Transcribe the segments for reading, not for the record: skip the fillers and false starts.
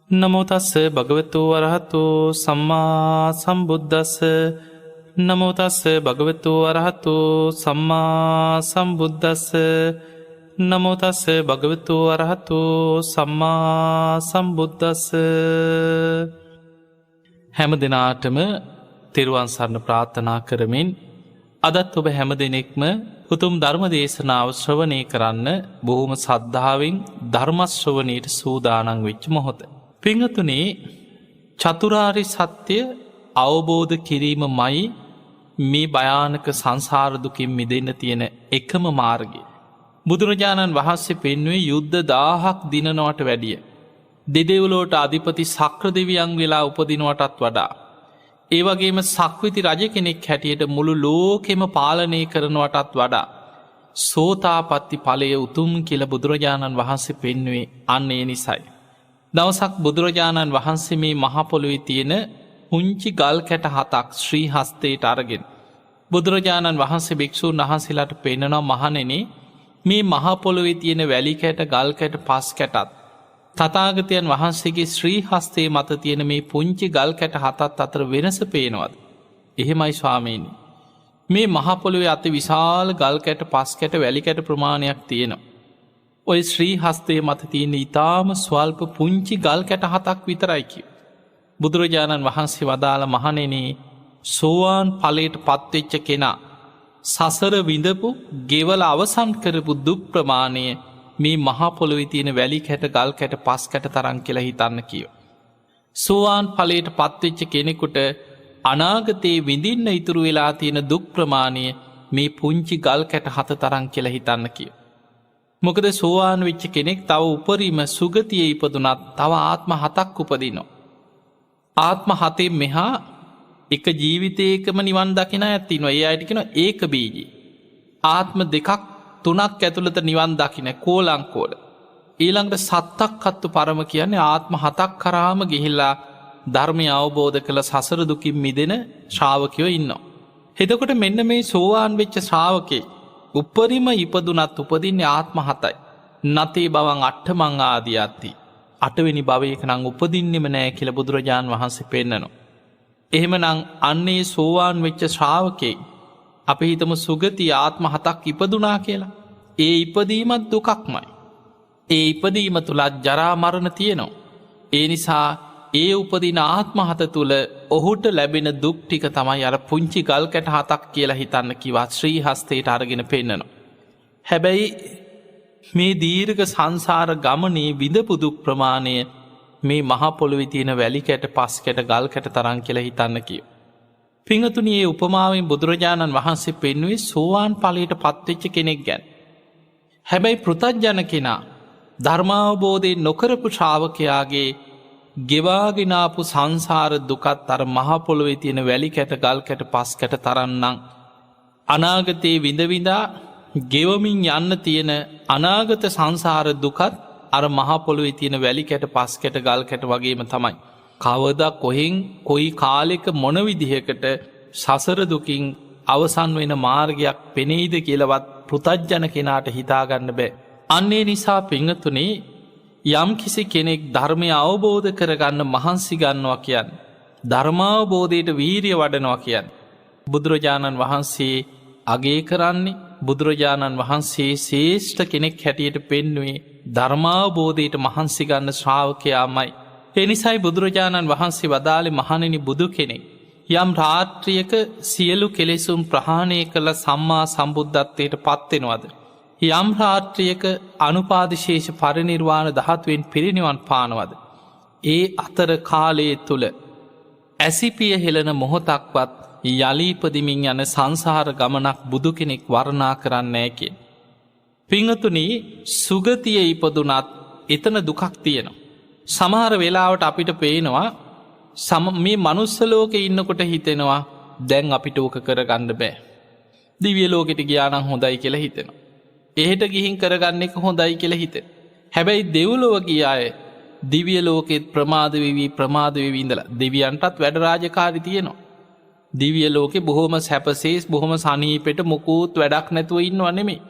නමෝ තස්ස භගවතු වරහතු සම්මා සම්බුද්දස්ස නමෝ තස්ස භගවතු වරහතු සම්මා සම්බුද්දස්ස නමෝ තස්ස භගවතු වරහතු සම්මා සම්බුද්දස්ස. හැම දිනාටම තෙරුවන් සරණ ප්‍රාර්ථනා කරමින් අදත් ඔබ හැම දෙනෙක්ම උතුම් ධර්ම දේශනාව ශ්‍රවණය කරන්න බොහොම සද්ධාවෙන් ධර්ම ශ්‍රවණයට සූදානම් වෙච්ච මොහොත. පිංගතුනේ, චතුරාර්ය සත්‍ය අවබෝධ කිරීමමයි මේ භයානක සංසාර දුකින් මිදෙන්න තියෙන එකම මාර්ගය. බුදුරජාණන් වහන්සේ පෙන්වුවේ යුද්ධ 1000ක් දිනනවට වැඩිය දෙදෙව්ලොවට අධිපති සක්‍ර දෙවියන් වෙලා උපදිනවටත් වඩා, ඒ වගේම සක්විති රජ කෙනෙක් හැටියට මුළු ලෝකෙම පාලනය කරනවටත් වඩා සෝතාපට්ටි ඵලය උතුම් කියලා බුදුරජාණන් වහන්සේ පෙන්වුවේ අන්න ඒ නිසයි. දවසක් බුදුරජාණන් වහන්සේ මේ මහ පොළොවේ තියෙන පුංචි ගල් කැට 7ක් ශ්‍රී හස්තයට අරගෙන බුදුරජාණන් වහන්සේ භික්ෂූන් වහන්සේලාට පෙන්වනවා, මහණෙනි, මේ මහ පොළොවේ තියෙන වැලි කැට, ගල් කැට, පස් කැටත් තථාගතයන් වහන්සේගේ ශ්‍රී හස්තයේ මත තියෙන මේ පුංචි ගල් කැට 7ත් අතර වෙනස පේනවද? එහෙමයි ස්වාමීනි. මේ මහ පොළොවේ අති විශාල ගල් කැට, පස් කැට, වැලි කැට ප්‍රමාණයක් තියෙනවා. ඔය ශ්‍රී හස්තයේ මත තියෙන ඊටාම ස්වල්ප පුංචි ගල් කැට 7ක් විතරයි කිව්වා. බුදුරජාණන් වහන්සේ වදාළ, මහණෙනි, සෝවාන් ඵලයට පත්වෙච්ච කෙනා සසර විඳපු, ගෙවල අවසන් කරපු දුක් ප්‍රමාණය මේ මහ පොළොවේ තියෙන වැලි කැට, ගල් කැට, පස් කැට තරම් කියලා හිතන්න කියෝ. සෝවාන් ඵලයට පත්වෙච්ච කෙනෙකුට අනාගතයේ විඳින්න ඉතුරු වෙලා තියෙන දුක් ප්‍රමාණය මේ පුංචි ගල් කැට 7 තරම් කියලා හිතන්න කියෝ. මොකද සෝවාන් වෙච්ච කෙනෙක් තව උපරිම සුගතියේ ඉපදුනත් තව ආත්ම 7ක් උපදිනවා. ආත්ම 7 මෙහා එක ජීවිතයකම නිවන් දකින අය ඉන්නවා. ඒ අයට කියනවා ඒක බීජී. ආත්ම 2ක් 3ක් ඇතුළත නිවන් දකින කෝලංකෝල. ඊළඟට සත්තක්කත්තු පරම කියන්නේ ආත්ම 7ක් කරාම ගිහිල්ලා ධර්මය අවබෝධ කළ සසර දුකින් මිදෙන ශ්‍රාවකයෝ ඉන්නවා. එතකොට මෙන්න මේ සෝවාන් වෙච්ච ශ්‍රාවකේ උපරිම ඉපදුනත් උපදින්නේ ආත්ම 7යි. නතේ බවං අට්ඨමං ආදියත්ති. 8 වෙනි භවයක නම් උපදින්නෙම නෑ කියලා බුදුරජාන් වහන්සේ පෙන්නනවා. එහෙමනම් අන්නේ සෝවාන් වෙච්ච ශ්‍රාවකේ අපි හිතමු සුගති ආත්ම 7ක් ඉපදුනා කියලා. ඒ ඉපදීමත් දුකක්මයි. ඒ ඉපදීම තුල ජරා මරණ තියෙනවා. ඒ නිසා ඒ උපදින ආත්ම 7 තුල ඔහුට ලැබෙන දුක් ටික තමයි අර පුංචි ගල් කැට 7ක් කියලා හිතන්න කිව්වා ශ්‍රී හස්තයට අරගෙන පෙන්නනවා. හැබැයි මේ දීර්ඝ සංසාර ගමනේ විඳපු දුක් ප්‍රමාණය මේ මහ පොළොවේ තියෙන වැලි කැට, පස් කැට, ගල් කැට තරම් කියලා හිතන්න කිව්වා. පිංගතුනි, මේ උපමාවෙන් බුදුරජාණන් වහන්සේ පෙන්වුවේ සෝවාන් ඵලයට පත්වෙච්ච කෙනෙක් ගැන. හැබැයි පෘථග්ජන කෙනා, ධර්මාවබෝධයෙන් නොකරපු ශ්‍රාවකයාගේ ගෙවාගෙන ආපු සංසාර දුකත් අර මහ පොළොවේ තියෙන වැලි කැට, ගල් කැට, පස් කැට තරන්නම් අනාගතයේ විඳ විඳා ගෙවමින් යන්න තියෙන අනාගත සංසාර දුකත් අර මහ පොළොවේ තියෙන වැලි කැට, පස් කැට, ගල් කැට වගේම තමයි. කවදා කොහෙන් කොයි කාලෙක මොන විදිහකට සසර දුකින් අවසන් වෙන මාර්ගයක් පෙනෙයිද කියලාවත් පෘථග්ජන කෙනාට හිතාගන්න බෑ. අන්නේ නිසා පිංගතුනේ, යම් කිසි කෙනෙක් ධර්මය අවබෝධ කරගන්න මහන්සි ගන්නවා කියන්නේ, ධර්මාවබෝධයට වීරිය වඩනවා කියන්නේ, බුදුරජාණන් වහන්සේ අගය කරන්නේ, බුදුරජාණන් වහන්සේ ශ්‍රේෂ්ඨ කෙනෙක් හැටියට පෙන්වුවේ ධර්මාවබෝධයට මහන්සි ගන්න ශ්‍රාවකයාමයි. ඒ නිසායි බුදුරජාණන් වහන්සේ වදාළේ, මහණෙනි, බුදු කෙනෙක් යම් රාත්‍රියක සියලු කෙලෙසුන් ප්‍රහාණය කළ සම්මා සම්බුද්ධත්වයට පත්වෙනවද, යම් රාත්‍රියක අනුපාදිශේෂ පරිනිර්වාණ ධාතුවෙන් පිරිනිවන් පානවද, ඒ අතර කාලයේ තුල ඇසිපිය හෙළන මොහොතක්වත් යලීපදිමින් යන සංසාර ගමනක් බුදු කෙනෙක් වර්ණනා කරන්නේ කිය. පිංගතුනි, සුගතිය ඉපදුනත් එතන දුකක් තියෙනවා. සමහර වෙලාවට අපිට පේනවා මේ මනුස්ස ලෝකේ ඉන්නකොට හිතෙනවා දැන් අපිට ඕක කරගන්න බෑ. දිව්‍ය ලෝකෙට ගියා නම් හොඳයි කියලා හිතෙනවා. එහෙට ගිහින් කරගන්න එක හොඳයි කියලා හිතෙනවා. හැබැයි දෙව්ලොව ගිය අය දිව්‍ය ලෝකෙත් ප්‍රමාද වෙවි ඉඳලා දෙවියන්ටත් වැඩ රාජකාරී තියෙනවා. දිව්‍ය ලෝකේ බොහොම සැපසේස්, බොහොම සනීපෙට මොකුත් වැඩක් නැතුව ඉන්නව නෙමෙයි.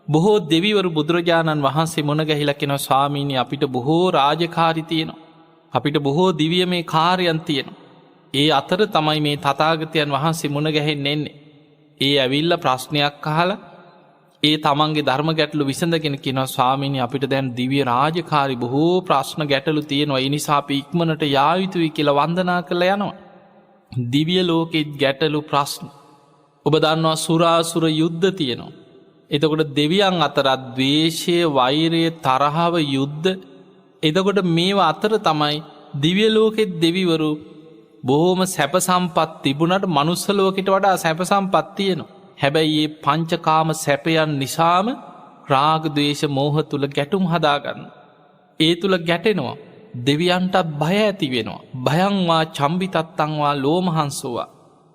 බොහෝ දෙවිවරු බුදුරජාණන් වහන්සේ මුණ ගැහිලා කියනවා, ස්වාමීනි, අපිට බොහෝ රාජකාරී තියෙනවා. අපිට බොහෝ දිවිය මේ කාර්යන් තියෙන. ඒ අතර තමයි මේ තථාගතයන් වහන්සේ මුණ ගැහෙන්නේ එන්නේ. ඒ ඇවිල්ල ප්‍රශ්නයක් අහලා ඒ තමන්ගේ ධර්ම ගැටලු විසඳගෙන කියනවා ස්වාමීනි අපිට දැන් දිව්‍ය රාජකාරි බොහෝ ප්‍රශ්න ගැටලු තියෙනවා. ඒ නිසා අපි ඉක්මනට යා යුතුයි කියලා වන්දනා කරලා යනවා. දිව්‍ය ලෝකෙත් ගැටලු ප්‍රශ්න. ඔබ දන්නවා සුරාසුර යුද්ධ තියෙනවා. එතකොට දෙවියන් අතරත් ද්වේෂය, වෛරය, තරහව, යුද්ධ. එතකොට මේවා අතර තමයි දිව්‍ය ලෝකෙත් දෙවිවරු බොහොම සැප සම්පත් තිබුණට මනුස්ස ලෝකෙට වඩා සැප සම්පත් තියෙනවා. හැබැයි මේ පංචකාම සැපයන් නිසාම රාග, ද්වේෂ, මෝහ තුල ගැටුම් හදාගන්න. ඒ තුල ගැටෙනවා. දෙවියන්ටත් බය ඇති වෙනවා. භයංවා චම්බිතත්තංවා ලෝමහංසෝවා.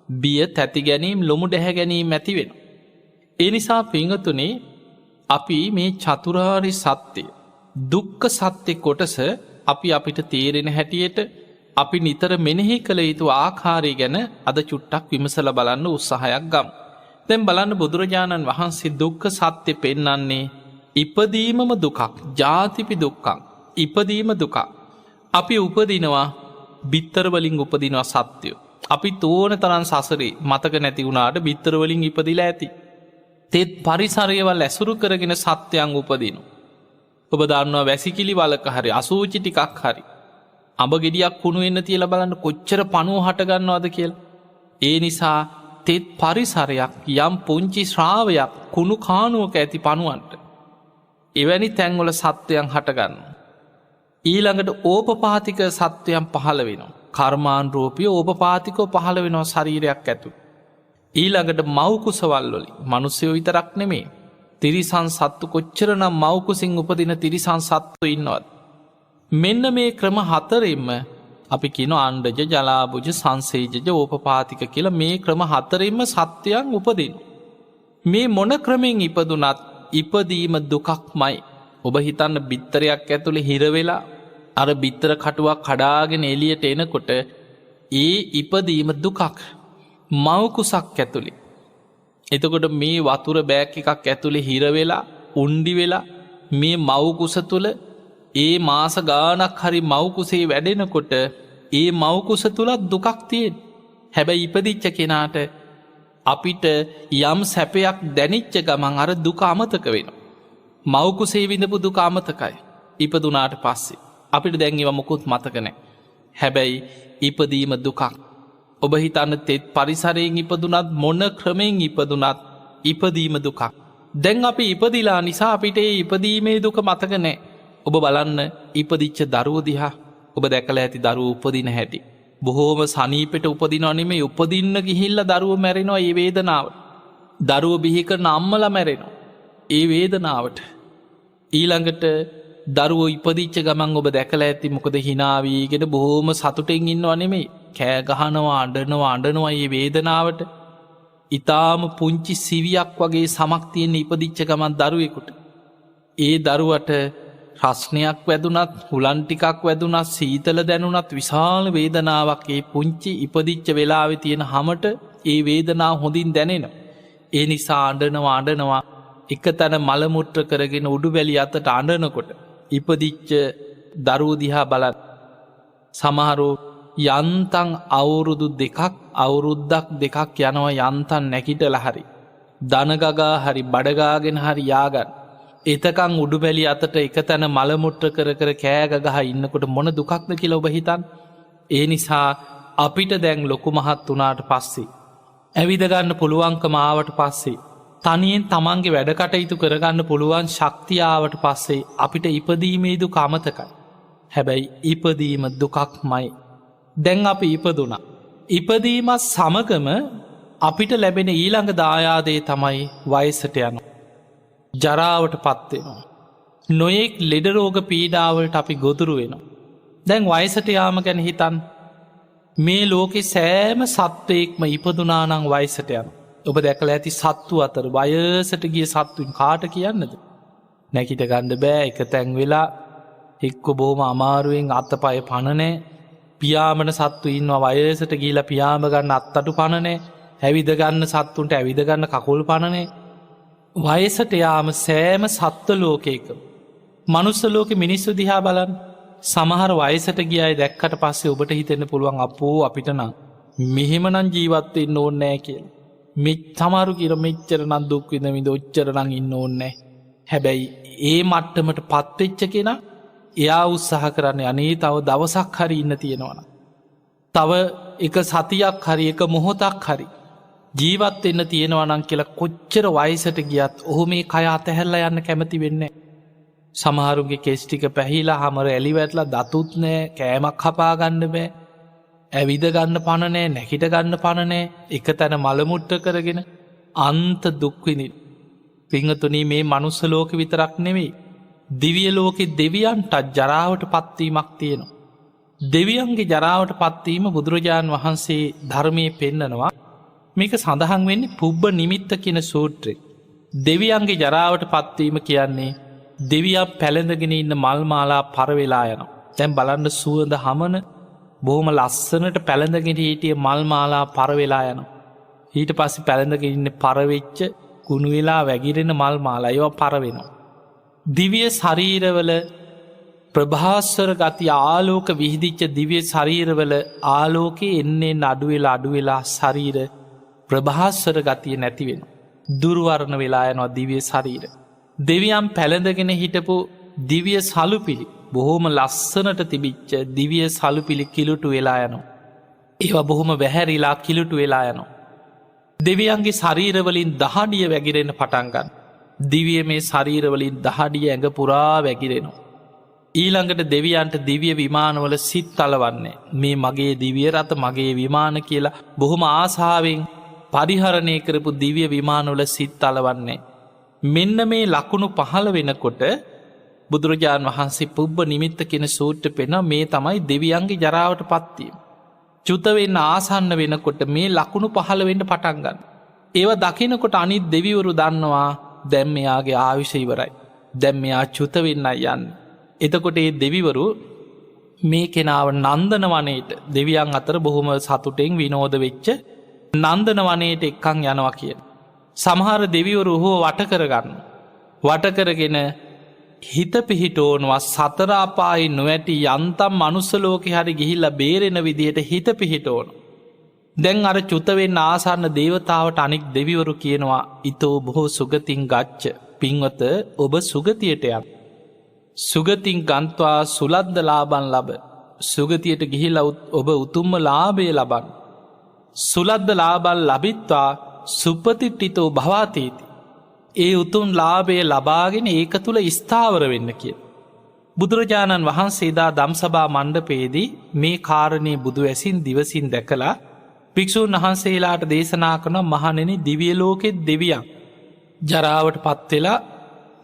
බිය, තැති ගැනීම, ලොමු ඩැහැ ගැනීම ඇති වෙනවා. ඒ නිසා පින්වතුනි අපි මේ චතුරාර්ය සත්‍ය, දුක්ඛ සත්‍ය කොටස අපි අපිට තේරෙන හැටියට අපි නිතර මෙනෙහි කළ යුතු ආකාරය ගැන අද චුට්ටක් විමසලා බලන්න උත්සාහයක් ගමු. දැන් බලන්න බුදුරජාණන් වහන්සේ දුක්ඛ සත්‍ය පෙන්වන්නේ ඉපදීමම දුකක්, ජාතිපි දුක්ඛං. ඉපදීම දුකක්. අපි උපදිනවා බිත්තර වලින් උපදිනවා සත්‍යය. අපි තෝන තරම් සසරේ මතක නැති වුණාට බිත්තර වලින් ඉපදිලා ඇති. තෙත් පරිසරයවල් ඇසුරු කරගෙන සත්‍යයන් උපදිනවා. ඔබ දන්නවා වැසිකිලි වලක හරි අසූචි ටිකක් හරි අඹ ගෙඩියක් කුණු වෙන්න තියලා බලන්න කොච්චර පණුව හට ගන්නවද කියලා. ඒ නිසා තෙත් පරිසරයක් යම් පුංචි ශ්‍රාවයක් කුණු කානුවක ඇති පණුවන්ට එවැනි තැන්වල සත්වයන් හටගන්නවා. ඊළඟට ඕපපාතික සත්වයන් පහළ වෙනවා. කර්මානුරූපී ඕපපාතිකව පහළ වෙනවා ශරීරයක් ඇතුළේ. ඊළඟට මව්කුසවල් වලින් මිනිස්සුયો විතරක් නෙමෙයි තිරිසන් සත්තු කොච්චරනම් මව්කුසින් උපදින තිරිසන් සත්තු ඉන්නවද? මෙන්න මේ ක්‍රම හතරෙන්ම අපි කියනවා අණ්ඩජ, ජලාබුජ, සංසේජජ, ඕපපාතික කියලා මේ ක්‍රම හතරෙන්ම සත්වයන් උපදින. මේ මොන ක්‍රමෙන් ඉපදුනත් ඉපදීම දුකක්මයි. ඔබ හිතන්න බිත්තරයක් ඇතුලේ හිර වෙලා අර බිත්තර කටුවක් කඩාගෙන එළියට එනකොට ඒ ඉපදීම දුකක්. මව් කුසක් ඇතුලේ. එතකොට මේ වතුර බෑග් එකක් ඇතුලේ හිර වෙලා උණ්ඩි වෙලා මේ මව් කුස තුල ඒ මාස ගානක් හරි මව් කුසේ වැඩෙනකොට ඒ මව් කුස තුලත් දුකක් තියෙන. හැබැයි ඉපදිච්ච කෙනාට අපිට යම් සැපයක් දැනිච්ච ගමන් අර දුක අමතක වෙනවා. මව් කුසේ විඳපු දුක අමතකයි. ඉපදුනාට පස්සේ අපිට දැන් ඒවා මොකුත් මතක නැහැ. හැබැයි ඉපදීම දුකක්. ඔබ හිතන්න තෙත් පරිසරයෙන් ඉපදුනත් මොන ක්‍රමෙන් ඉපදුනත් ඉපදීම දුකක්. දැන් අපි ඉපදිලා නිසා අපිට ඒ ඉපදීමේ දුක මතක නැහැ. ඔබ බලන්න ඉපදිච්ච දරුවෝ දිහා. ඔබ දැකලා ඇති දරුවෝ උපදින හැටි. බොහෝම සනීපෙට උපදිනව නෙමෙයි උපදින්න ගිහිල්ලා දරුවෝ මැරෙනවා ඒ වේදනාවට. දරුවෝ බිහි කරන අම්මලා මැරෙනවා ඒ වේදනාවට. ඊළඟට දරුවෝ ඉපදිච්ච ගමන් ඔබ දැකලා ඇති මොකද hina වීගෙන බොහෝම සතුටින් ඉන්නව නෙමෙයි. කෑ ගහනවා, අඬනවා මේ වේදනාවට. ඊටාම පුංචි සිවියක් වගේ සමක් තියෙන ඉපදිච්ච ගමන් දරුවෙකුට. ඒ දරුවට රස්නයක් වැදුනත්, හුලන් ටිකක් වැදුනත්, සීතල දැනුනත් විශාල වේදනාවක් ඒ පුංචි ඉපදිච්ච වෙලාවේ තියෙන හැමට ඒ වේදනාව හොඳින් දැනෙනවා. ඒ නිසා අඬනවා එක තැන මල මුත්‍ර කරගෙන උඩුබැලි අතට අඬනකොට ඉපදිච්ච දරුවෝ දිහා බලන්න. සමහරව යන්තම් අවුරුදු අවුරුද්දක් දෙකක් යනවා යන්තම් නැකිටලා හරි දනගගා හරි බඩගාගෙන හරි යාගන්න. එතකං උඩුබැලි අතට එක තැන මල මුත්‍ර කර කෑගගහ ඉන්නකොට මොන දුකක්ද කියලා ඔබ හිතන්න. ඒ නිසා අපිට දැන් ලොකු මහත් වුණාට පස්සේ ඇවිද ගන්න පුළුවන්කම ආවට පස්සේ තනියෙන් තමන්ගේ වැඩ කටයුතු කරගන්න පුළුවන් ශක්තිය ආවට පස්සේ අපිට ඉපදීමේ දුක අමතකයි. හැබැයි ඉපදීම දුකක්මයි. දැන් අපි ඉපදුණා. ඉපදීමත් සමගම අපිට ලැබෙන ඊළඟ දායාදේ තමයි වයසට යනවා. ජරාවට පත් වෙනවා. නොයෙක් ලෙඩ රෝග පීඩාවලට අපි ගොදුරු වෙනවා. දැන් වයසට යාම ගැන හිතන්න. මේ ලෝකේ සෑම සත්වයෙක්ම ඉපදුනා නම් වයසට යනවා. ඔබ දැකලා ඇති සත්තු අතර වයසට ගිය සත්තුන් කාට කියන්නද? නැගිට ගන්න බෑ එක තැන් වෙලා එක්ක බොහොම අමාරුවෙන් අතපය පන නැහැ. පියාඹන සත්තු ඉන්නවා වයසට ගිහිලා පියාඹ ගන්න අත්තටු පන නැහැ. ඇවිද ගන්න සත්තුන්ට ඇවිද ගන්න කකුල් පන නැහැ. වයසට යාම සෑම සත්ත්ව ලෝකයකම. මනුස්ස ලෝකේ මිනිස්සු දිහා බලන්න. සමහර වයසට ගියයි දැක්කට පස්සේ ඔබට හිතෙන්න පුළුවන් අපෝ අපිට නම් මෙහෙමනම් ජීවත් වෙන්න ඕනේ නැහැ කියලා. මෙච් සමහරු කියලා මෙච්චර නම් දුක් විඳ ඔච්චර නම් ඉන්න ඕනේ නැහැ. හැබැයි ඒ මට්ටමට පත් වෙච්ච කෙනා එයා උත්සාහ කරන්නේ අනේ තව දවසක් හරි ඉන්න තියෙනවා. තව එක සතියක් හරි එක මොහොතක් හරි ජීවත් වෙන්න තියෙනවා නම් කියලා කොච්චර වයසට ගියත් ඔහු මේ කය අතහැරලා යන්න කැමති වෙන්නේ නැහැ. සමහරුගේ කෙස් ටික පැහිලා හැමර එලි වැටලා දතුත් නැහැ, කෑමක් හපා ගන්න බෑ. ඇවිද ගන්න පණ නැහැ, නැගිට ගන්න පණ නැහැ. එක තැන මල මුට්ට කරගෙන අන්ත දුක් විඳින. පින්වතුනි මේ මනුස්ස ලෝකෙ විතරක් නෙවෙයි දිව්‍ය ලෝකෙ දෙවියන්ට ජරාවට පත්වීමක් තියෙනවා. දෙවියන්ගේ ජරාවට පත්වීම බුදුරජාණන් වහන්සේ ධර්මයේ පෙන්නනවා. මේක සඳහන් වෙන්නේ පුබ්බ නිමිත්ත කියන සූත්‍රයේ. දෙවියන්ගේ ජරාවට පත්වීම කියන්නේ දෙවියන් පැළඳගෙන ඉන්න මල් මාලා පර වෙලා යනවා. දැන් බලන්න සුවඳ හමන බොහොම ලස්සනට පැළඳගෙන හිටිය මල් මාලා පර වෙලා යනවා. ඊට පස්සේ පැළඳගෙන ඉන්න පර වෙච්ච කුණු වෙලා වැగిරෙන මල් මාලා ඒවා පර වෙනවා. දිව්‍ය ශරීරවල ප්‍රභාස්වර ගති ආලෝක විහිදිච්ච දිව්‍ය ශරීරවල ආලෝකයේ එන්නේ අඩු වෙලා ශරීර ප්‍රභාස්වර ගතිය නැති වෙනවා. දුර්වර්ණ වෙලා යනවා දිව්‍ය ශරීර. දෙවියන් පැළඳගෙන හිටපු දිව්‍ය සලුපිලි බොහොම ලස්සනට තිබිච්ච දිව්‍ය සලුපිලි කිලුටු වෙලා යනවා. ඒවා බොහොම වැහැරිලා කිලුටු වෙලා යනවා. දෙවියන්ගේ ශරීරවලින් දහඩිය වැగిරෙන්න පටන් ගන්න. දිව්‍ය මේ ශරීරවලින් දහඩිය ඇඟ පුරා වැగిරෙනවා. ඊළඟට දෙවියන්ට දිව්‍ය විමානවල සිත් තලවන්නේ මේ මගේ දිව්‍ය රථ මගේ විමාන කියලා බොහොම ආසාවෙන් පරිහරණය කරපු දිව්‍ය විමානවල සිත් තලවන්නේ. මෙන්න මේ ලකුණු පහළ වෙනකොට බුදුරජාණන් වහන්සේ පුබ්බ නිමිත්ත කියන සූත්‍රය පෙන්වන මේ තමයි දෙවියන්ගේ ජරාවට පත්වීම. චුත වෙන්න ආසන්න වෙනකොට මේ ලකුණු පහළ වෙන්න පටන් ගන්න. ඒවා දකිනකොට අනිත් දෙවිවරු දන්නවා දැන් මෙයාගේ ආයුෂ ඉවරයි. දැන් මෙයා චුත වෙන්නයි යන්නේ. එතකොට මේ දෙවිවරු මේ කෙනාව නන්දන වනයේට දෙවියන් අතර බොහොම සතුටෙන් විනෝද වෙච්ච නන්දන වනයේට එක්කන් යනවා කියන. සමහර දෙවිවරු ඔහුව වට කරගන්න. වට කරගෙන හිත පිහිටෝනවා සතර අපායේ නොඇති යන්තම් මනුස්ස ලෝකෙ හරි ගිහිල්ලා බේරෙන විදියට හිත පිහිටෝන. දැන් අර චුත වෙන්න ආසන්න දේවතාවට අනික් දෙවිවරු කියනවා ඊතෝ බොහෝ සුගතින් ගච්ඡ පින්වත ඔබ සුගතියට යන්න. සුගතින් ගන්්වා සුලද්ද ලාභන් ලබ. සුගතියට ගිහිලා ඔබ උතුම්ම ලාභය ලබන්න. සුලද්ද ලාභන් ලබිත්වා සුපතිට්ඨිතෝ භවාතීති. ඒ උතුම් ලාභය ලබාගෙන ඒක තුළ ස්ථාවර වෙන්න කිය. බුදුරජාණන් වහන්සේ දා දම්සභා මණ්ඩපයේදී මේ කාරණේ බුදු ඇසින් දිවසින් දැකලා භික්ෂූන් වහන්සේලාට දේශනා කරන මහණෙනි දිව්‍ය ලෝකෙත් දෙවියන් ජරාවට පත්වෙලා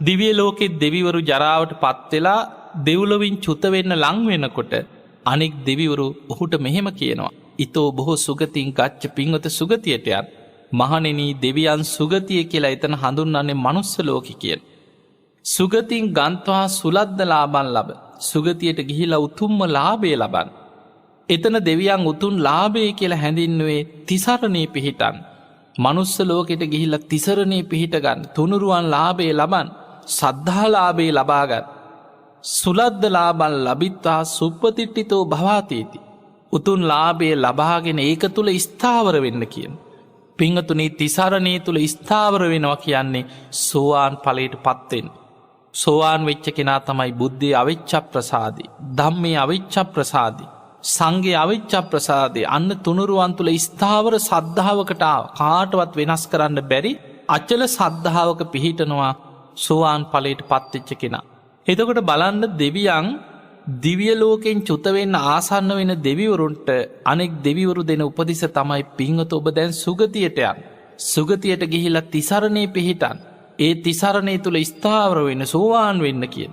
දිව්‍ය ලෝකෙත් දෙවිවරු ජරාවට පත්වෙලා දෙව්ලොවින් චුත වෙන්න ලං වෙනකොට අනෙක් දෙවිවරු ඔහුට මෙහෙම කියනවා ඊතෝ බොහෝ සුගතින් ගච්ඡ පින්වත සුගතියට යන්න. මහණෙනි දෙවියන් සුගතිය කියලා එතන හඳුන්වන්නේ මනුස්ස ලෝකෙ කියලා. සුගතින් ගන්්වා සුලද්ද ලාභන් ලබ. සුගතියට ගිහිලා උතුම්ම ලාභය ලබන්න. එතන දෙවියන් උතුම් ලාභය කියලා හැඳින්නුවේ තිසරණේ පිහිටන්. මනුස්ස ලෝකෙට ගිහිල්ලා තිසරණේ පිහිට ගන්න. තුනුරුවන් ලාභය ලබන්. සද්ධා ලාභය ලබා ගන්න. සුලද්ද ලාභන් ලබිත්වා සුප්පතිට්ඨිතෝ භවාතීති. උතුම් ලාභය ලබාගෙන ඒක තුල ස්ථාවර වෙන්න කියන. පිංගතුනි තිසරණේ තුල ස්ථාවර වෙනවා කියන්නේ සෝවාන් ඵලයට පත් වෙන. සෝවාන් වෙච්ච කෙනා තමයි බුද්ධේ අවිච්ඡ ප්‍රසාදේ, ධම්මේ අවිච්ඡ ප්‍රසාදේ, සංඝේ අවිච්ඡ ප්‍රසාදේ. අන්න තුනුරුවන් තුල ස්ථාවර සද්ධාවකට කාටවත් වෙනස් කරන්න බැරි අචල සද්ධාවක පිහිටනවා සෝවාන් ඵලයට පත් වෙච්ච කෙනා. එතකොට බලන්න දෙවියන් දිව්‍ය ලෝකෙන් චුත වෙන්න ආසන්න වෙන දෙවිවරුන්ට අනෙක් දෙවිවරු දෙන උපදෙස තමයි පින්වත ඔබ දැන් සුගතියට යන්න. සුගතියට ගිහිලා තිසරණේ පිහිටන්. ඒ තිසරණේ තුල ස්ථාවර වෙන්න සෝවාන් වෙන්න කියන.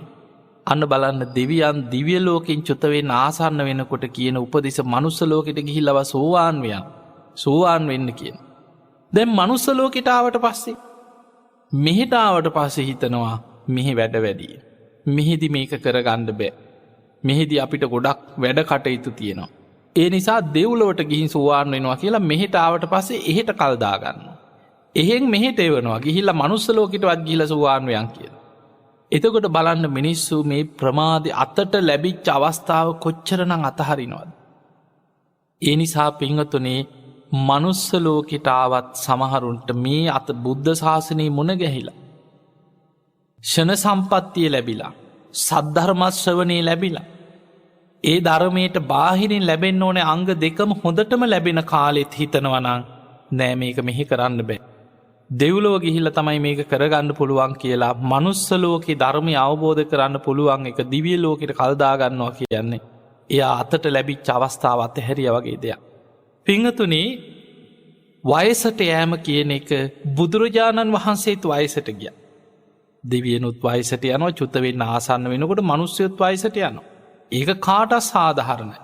අන්න බලන්න දෙවියන් දිව්‍ය ලෝකෙන් චුත වෙන්න ආසන්න වෙනකොට කියන උපදෙස මනුස්ස ලෝකෙට ගිහිල්ලා සෝවාන් වෙන්න. සෝවාන් වෙන්න කියන. දැන් මනුස්ස ලෝකෙට ආවට පස්සේ මෙහෙට ආවට පස්සේ හිතනවා මෙහි වැඩ වැඩි. මෙහිදි මේක කරගන්න බෑ. මෙහිදී අපිට ගොඩක් වැඩ කටයුතු තියෙනවා. ඒ නිසා දෙව්ලොවට ගිහින් සෝවාන් වෙනවා කියලා මෙහෙට ආවට පස්සේ එහෙට කල් දා ගන්නවා. එහෙන් මෙහෙට එවනවා. ගිහිල්ලා මනුස්ස ලෝකෙටවත් ගිහිල්ලා සෝවාන් වෙයන් කියලා. එතකොට බලන්න මිනිස්සු මේ ප්‍රමාදය අතට ලැබිච්ච අවස්ථාව කොච්චරනං අතහරිනවද. ඒ නිසා පිංහතුනේ මනුස්සලෝකෙටාවත් සමහරුන්ට මේ අත බුද්ධ ශාසනයේ මුණ ගැහිලා. ෂණ සම්පත්තිය ලැබිලා සද්ධර්මශ්‍රවනය ලැබිලා. ඒ ධර්මයට බාහිරින් ලැබෙන්න ඕනේ අංග දෙකම හොඳටම ලැබෙන කාලෙත් හිතනවනං නෑ මේක මෙහි කරන්න බෑ. දෙව්ලොව ගිහිල්ල තමයි මේක කරගන්න පුළුවන් කියලා මනුස්සලෝකෙ ධර්මය අවබෝධ කරන්න පුළුවන් එක දිවිය ලෝකෙට කල්දාගන්නවා කියන්නේ. එයා අතට ලැබිච්ච අවස්ථාව අතහැරිය වගේ දෙයක්. පිංහතුනේ වයසට යෑම කියන එක බුදුරජාණන් වහන්සේත් වයසට ගිය. දෙවියනුත් වයසට යනවා චුත්තවෙන්න ආසන්න වෙනකොට මනුස්්‍යයොත් වයසට යනවා. ඒක කාට සාධහරණයි.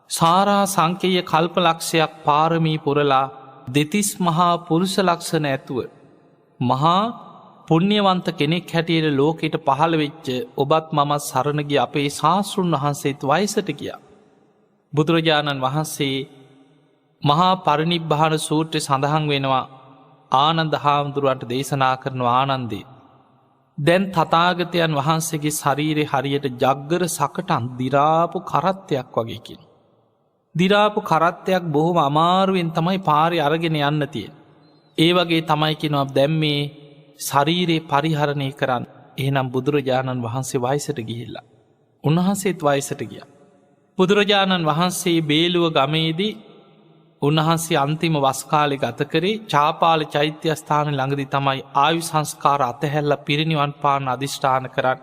සාරා සංකේය කල්ප ලක්ෂයක් පාරමී පුරලා දෙතිස් මහා පුරුෂ ලක්ෂණ ඇතුව. මහා පුුණ්‍යවන්ත කෙනෙක් හැටියට ලෝකෙට පහළ වෙච්ච ඔබත් මමත් සරණගිය අපේ ශාස්තෘන් වහන්සේත් වයසට ගිය. බුදුරජාණන් වහන්සේ මහා පරිනිබ්භාන සූත්‍රය සඳහන් වෙනවා ආනන්ද හාමුදුරුවන්ට දේශනා කරන ආනන්දේ. දැන් තථාගතයන් වහන්සේගේ ශරීරය හරියට ජග්ගර සකටන් දිරාපු කරත්තයක් වගේකින්. දිරාපු කරත්තයක් බොහොම අමාරුවෙන් තමයි පාරි අරගෙන යන්න තියෙන්. ඒ වගේ තමයිකිනොක් දැම් මේ ශරීරයේ පරිහරණය කරන්න. එහනම් බුදුරජාණන් වහන්සේ වයසට ගිහිල්ලා. උන්වහන්සේත් වයසට ගිය. බුදුරජාණන් වහන්සේ බේලුව ගමේදී උන්වහන්සේ අන්තිම වස්කාලෙ ගත කරේ චාපාල චෛත්‍යස්ථාන ළඟදි තමයි ආයු සංස්කාර අතහැල්ල පිරිනිවන් පාන අධිෂ්ඨාන කරන්න.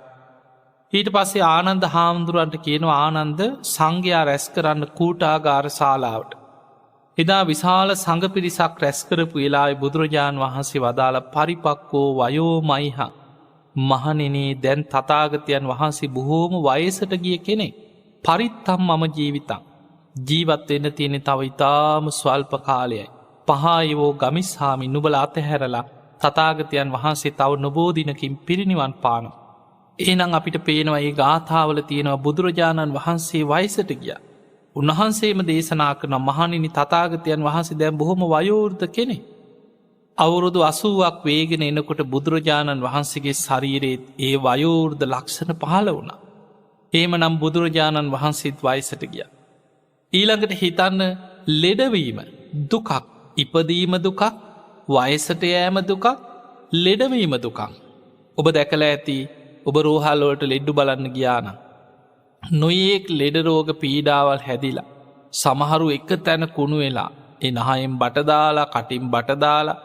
ඊට පස්සේ ආනන්ද හාමුදුරුවන්ට කියනවා ආනන්ද සංඝයා රැස් කරන්න කූටාගාර ශාලාවට. එදා විශාල සඟ පිරිසක් රැස්කරපු වෙලාවේ බුදුරජාණන් වහන්සේ වදාළ පරිපක්කෝ වයෝමයිහං මහණෙනේ දැන් තථාගතයන් වහන්සේ බොහෝම වයසට ගිය කෙනෙක්. පරිත්තම් මම ජීවිතං ජීවත් වෙන්න තියෙන තව ඉතාම ස්වල්ප කාලයයි. පහායවෝ ගමිස්හාමි නුබල අතහැරලා තථාගතයන් වහන්සේ තව නොබෝදිනකින් පිරිනිවන් පාන. ඒනම් අපිට පේනවා ඒ ගාථාවල තියෙනවා බුදුරජාණන් වහන්සේ වයසට ගිය. උන්වහන්සේම දේශනා කරන මහණෙනි තථාගතයන් වහන්සේ දැන් බොහොම වයෝවෘද්ධ කෙනෙක්. අවුරුදු 80ක් වේගෙන එනකොට බුදුරජාණන් වහන්සේගේ ශරීරයේ ඒ වයෝවෘද්ධ ලක්ෂණ පහළ වුණා. එහෙමනම් බුදුරජාණන් වහන්සේත් වයසට ගියා. ඊළඟට හිතන්න ලෙඩවීම දුකක් ඉපදීම දුකක් වයසට යෑම දුකක් ලෙඩවීම දුකක්. ඔබ දැකලා ඇති ඔබ රෝහල්වලට ලෙඩ්ඩු බලන්න ගියානම්. නොයෙක් ලෙඩරෝග පීඩාවල් හැදිලා. සමහරු එක තැන කුණු වෙලා එනහයෙන් බටදාලා කටින් බටදාලා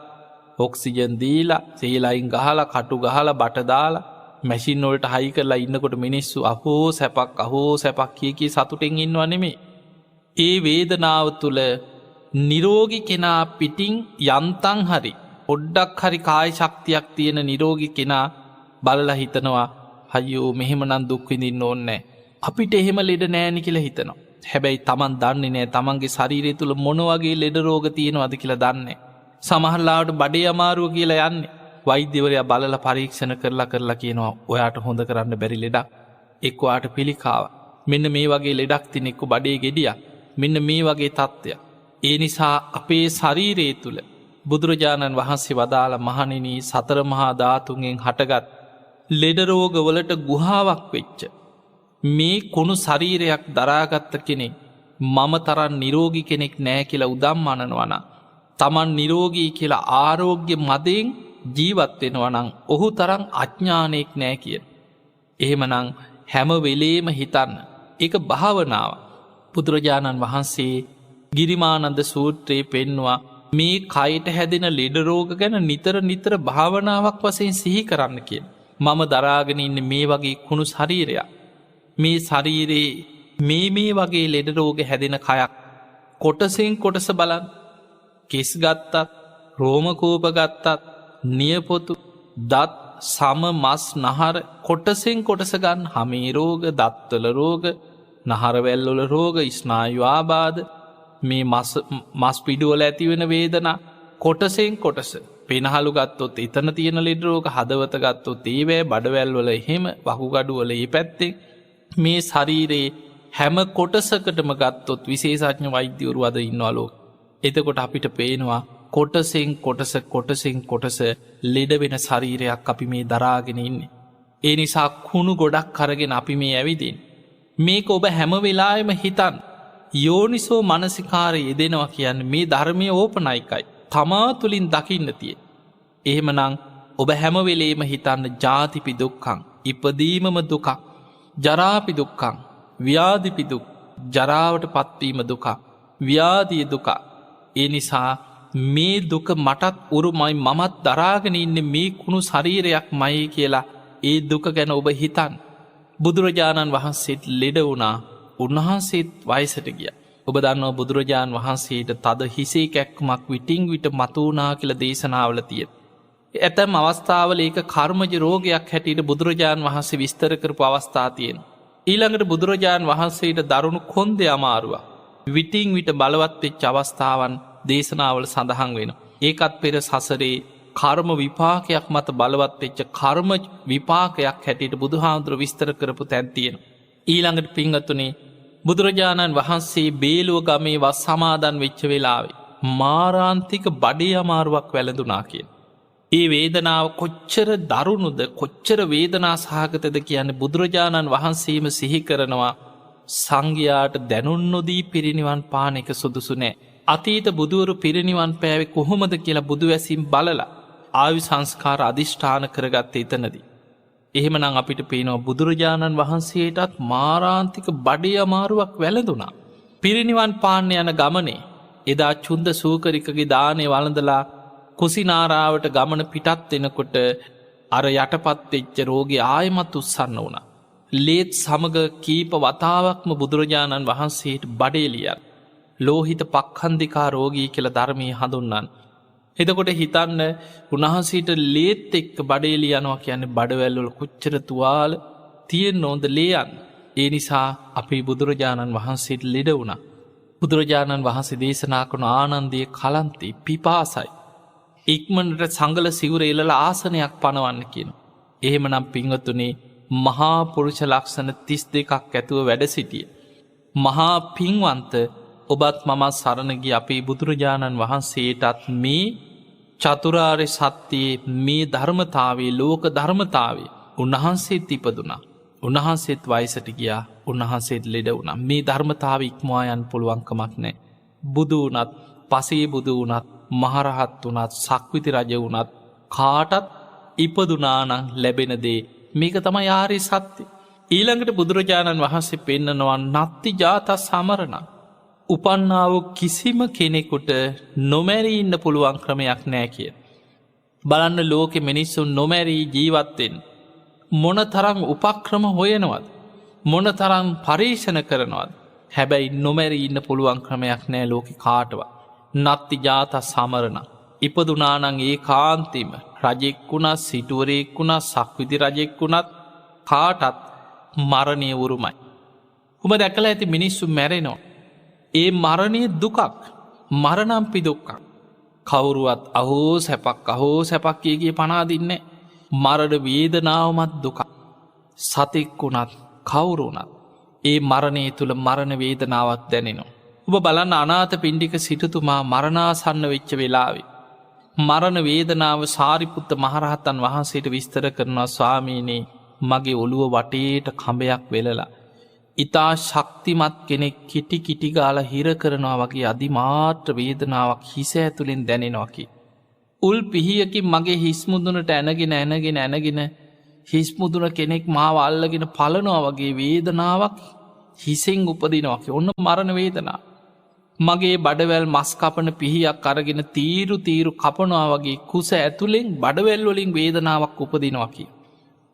ඔක්සිජන් දීලා සේලයින් ගහලා කටු ගහලා බටදාලා මැසින්නොල්ට හයි කරලා ඉන්නකොට මිනිස්සු අහෝ සැපක් කිය සතුටෙන් ඉන්නව නෙමේ. ඒ වේදනාව තුළ නිරෝගි කෙනා පිටිං යන්තන් හරි ඔඩ්ඩක් හරි කාය ශක්තියක් තියෙන නිරෝගි කෙනා බලලා හිතනවා හයෝ මෙහෙමනන් දුක්විඳින්න ඕන්නෑ. අපිට එහෙම ලෙඩ නෑනි කියලා හිතනවා. හැබැයි තමන් දන්නේ නෑ තමන්ගේ ශරීරය තුළ මොනවගේ ලෙඩ රෝග තියෙනවද කියලා දන්නේ. සමහරලාට බඩේ අමාරුව කියලා යන්නේ. වෛද්‍යවරයා බලල පරීක්ෂණ කරලා කියනවා ඔයාට හොඳ කරන්න බැරි ලෙඩක් එක්වාට පිළිකාව. මෙන්න මේ වගේ ලෙඩක් තින එක්කු බඩේ ගෙඩියක්. මෙන්න මේ වගේ තත්ත්වය. ඒ නිසා අපේ ශරීරයේ තුළ බුදුරජාණන් වහන්සේ වදාළ මහණෙනි සතර මහා ධාතුන්ගෙන් හටගත් ලෙඩරෝගවලට ගුහාවක් වෙච්ච. මේ කුණු ශරීරයක් දරාගත්ත කෙනෙක් මම තරන් නිරෝගි කෙනෙක් නෑ කියලා උදම් අනනවන. තමන් නිරෝගී කියලා ආරෝග්‍ය මදයෙන් ජීවත්වෙනවනං ඔහු තරං අඥ්ඥානයෙක් නෑ කිය. එහෙමනං හැම වෙලේම හිතන්න. එක භාවනාව. බුදුරජාණන් වහන්සේ ගිරිමානන්ද සූත්‍රයේ පෙන්වා මේ කයට හැදෙන ලෙඩරෝග ගැන නිතර භාවනාවක් වසයෙන් සිහි කරන්න කිය. මම දරාගෙන ඉන්න මේ වගේ කුණු ශරීරයක්. මේ ශරීරයේ මේ වගේ ලෙඩරෝග හැදෙන කයක් කොටසෙන් කොටස බලන් කෙස් ගත්තත් රෝමකෝප ගත්තත් නියපොතු දත් සම මස් නහර කොටසෙන් කොටස ගන්න හමේ රෝග දත්වල රෝග නහරවැල්ලොල රෝග ස්නායවාබාධ මේ මස් පිඩුවල ඇතිවෙන වේදනා කොටසෙන් කොටස පෙනහළු ගත්තොත් එතන තියෙන ලෙඩරෝග හදවත ගත්තොත් ඒවෑ බඩවැල්වල එහෙම වකුගඩුවල ඒ පැත්තෙන් මේ ශරීරයේ හැම කොටසකටම ගත්තොත් විශේෂඥ වෛද්‍යවරු අද ඉන්නවලෝ. එතකොට අපිට පේනවා කොටසෙන් කොටස ලෙඩ වෙන ශරීරයක් අපි මේ දරාගෙන ඉන්නේ. ඒ නිසා කුණු ගොඩක් කරගෙන අපි මේ ඇවිදින්. මේක ඔබ හැම වෙලායම හිතන් යෝනිසෝ මනසිකාරය යෙදෙනවා කියන්න මේ ධර්මය ඕපනයිකයි. තමා තුළින් දකින්න තිය. එහෙමනං ඔබ හැමවෙලේම හිතන්න ජාතිපි දුක්කං ඉපදීමම දුකක් ජරාපි දුක්කං ව්‍යාධිපිදුක් ජරාවට පත්වීම දුකක් ව්‍යාදිය දුක. ඒ නිසා මේ දුක මටත් උරුමයි මමත් දරාගෙන ඉන්න මේ කුණු ශරීරයක් මයි කියලා ඒ දුක ගැන ඔබ හිතන්. බුදුරජාණන් වහන්සේත් ලෙඩ වුණා උන්වහන්සේත් වයසට ගිය. ඔබ දන්නවා බුදුරජාණන් වහන්සේට තද හිසේ කැක්මක් විටිං විට මතුවනා කියල දේශනාවල තිය. ඇතැම් අවස්ථාවල ඒක කර්මජ රෝගයක් හැටියට බුදුරජාණන් වහන්සේ විස්තර කරපු අවස්ථාතියෙන්. ඊළඟට බුදුරජාණන් වහන්සේට දරුණු කොන්ද අමාරුවක්. විටිං විට බලවත් වෙච්ච අවස්ථාවන් දේශනාවල සඳහන් වෙන. ඒකත් පෙර සසරේ කර්ම විපාකයක් මත බලවත් වෙච්ච කර්ම විපාකයක් හැටියට බුදුහාමුදුර විස්තර කරපු තැන්තියෙන. ඊළඟට පිංගතුනේ බුදුරජාණන් වහන්සේ බේලුව ගමේ වස් සමාදන් වෙච්ච වෙලාවේ මාරාන්තික බඩේ අමාරුවක් වැළඳුනා කියෙන්. ඒ වේදනාව කොච්චර දරුණුද කොච්චර වේදනා සහගතද කියන්න බුදුරජාණන් වහන්සේම සිහි කරනවා සංඝයාට දැනුන් නොදී පිරිනිවන් පාන එක සුදුසු නෑ. අතීත බුදුවරු පිරිනිවන් පෑවෙ කොහොමද කියලා බුදුවැසිම් බලලා ආයු සංස්කාර අධිෂ්ඨාන කරගත්ත එතනදී. එහෙමනම් අපිට පේනවා බුදුරජාණන් වහන්සේටත් මාරාන්තික බඩේ අමාරුවක් වැළඳුනා. පිරිනිවන් පාන්න යන ගමනේ එදා චුන්ද සූකරිකගේ දානය වළඳලා කුසිනාරාවට ගමන පිටත් එනකොට අර යටපත් වෙච්ච රෝගේ ආයමත් උත්සන්න වුණා. ලේත් සමග කීප වතාවක්ම බුදුරජාණන් වහන්සේට බඩේලියන් ලෝහිත පක්හන්දිකා රෝගී කියල ධර්මී හඳුන්නන්. එතකොට හිතන්න උන්වහන්සේට ලේත් එක්ක බඩේලියනවා කියන්නේ බඩවැල්වල කොච්චර තුවාල තියෙන් නොන්ද ලේයන්. ඒ නිසා අපි බුදුරජාණන් වහන්සේට ලෙඩ වුණ. බුදුරජාණන් වහන්සේ දේශනා කන ආනන්දය කලන්තේ පිපාසයි. ඉක්මනට සංගල සිවුර එල්ල ආසනයක් පනවන්න කියන. එහෙමනම් පිංවතුනේ මහා පුරුෂ ලක්ෂණ 32ක් ඇතුව වැඩ සිටිය. මහා පින්වන්ත ඔබත් මමත් සරණගි අපේ බුදුරජාණන් වහන්සේටත් මේ චතුරාර්ය සත්‍යයේ මේ ධර්මතාවේ ලෝක ධර්මතාවේ උන්වහන්සේත් ඉපදුනා. උන්වහන්සේත් වයසට ගියා. උන්වහන්සේත් ලෙඩ වුණා. මේ ධර්මතාව ඉක්මවා යන්න පුළුවන්කමක් නැහැ. බුදු වුණත් පසේ බුදු වුණත් මහරහත් වුණත් සක්විති රජ වුණත් කාටත් ඉපදුනානම් ලැබෙන දේ මේක තමයි ආර්ය සත්‍ය. ඊළඟට බුදුරජාණන් වහන්සේ පෙන්නනවා නත්ති ජාත සමරණ. උපන්නාව කිසිම කෙනෙකුට නොමැරී ඉන්න පුළුවන් ක්‍රමයක් නෑ කිය. බලන්න ලෝකෙ මිනිස්සුන් නොමැරී ජීවත්වෙන් මොන තරම් උපක්‍රම හොයනවත් මොන තරම් පරීක්ෂණ කරනවත් හැබැයි නොමැරී ඉන්න පුළුවන් ක්‍රමයක් නෑ ලෝකෙ කාටව. නත්ති ජාත සමරණ. ඉපදුනානං ඒ කාන්තිම රජෙක්වුණත් සිටුවරයෙක්වුණත් සක්විති රජෙක්වුණත් කාටත් මරණය වුරුමයි. උම දැකලා ඇති මිනිස්සු මැරෙනවා. ඒ මරණය දුකක් මරණම්පි දුක්කක්. කවුරුවත් අහෝ සැපක් කියගේ පනාදින්න මරණ වේදනාවමත් දුකක්. සතෙක්වුණත් කවුරුණත් ඒ මරණය තුළ මරණ වේදනාවත් දැනෙනවා. ඔබ බලන්න අනාත පිණ්ඩික සිටතුමා මරණාසන්න වෙච්ච වෙලාවේ. මරණ වේදනාව සාරිපුත්ත මහරහතන් වහන්සේට විස්තර කරනවා ස්වාමීනී මගේ ඔළුව වටේට කඹයක් වෙලලා. ඉතා ශක්තිමත් කෙනෙක් කිටි කිටිගාල හිර කරනවා වගේ අධිමාත්‍ර වේදනාවක් හිස ඇතුළෙන් දැනෙනවාකි. උල් පිහියකින් මගේ හිස්මුදුනට ඇනගෙන හිස්මුදුන කෙනෙක් මාව අල්ලගෙන පලනවා වගේ වේදනාවක් හිසෙන් උපදිනවාකි. ඔන්න මරණ වේදනා. මගේ බඩවැල් මස් කපන පිහියක් අරගෙන තීරු කපනවා වගේ කුස ඇතුළෙන් බඩවැල්වලින් වේදනාවක් උපදිනවාකි.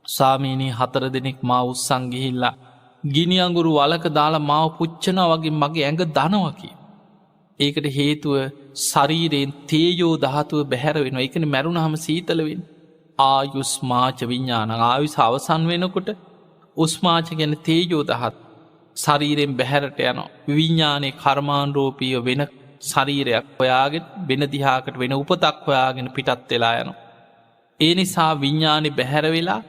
සාමීනී 4 දෙනෙක් මා උත්සන් ගිහිල්ලා ගිනියංගුරු වලක දාලා මාව පුච්චනා වගේ මගේ ඇඟ දනවකි. ඒකට හේතුව ශරීරයෙන් තේජෝ ධාතුව බැහැර වෙනවා. ඒකනේ මැරුණාම සීතල වෙන්නේ. ආයුස්මාච විඥාන ආයුෂ අවසන් වෙනකොට උස්මාච කියන්නේ තේජෝ ධාතු ශරීරයෙන් බැහැරට යනවා. විඥානයේ කර්මානුරූපීව වෙන ශරීරයක් හොයාගෙන වෙන දිහාකට වෙන උපතක් හොයාගෙන පිටත් වෙලා යනවා. ඒ නිසා විඥානේ බැහැර වෙලා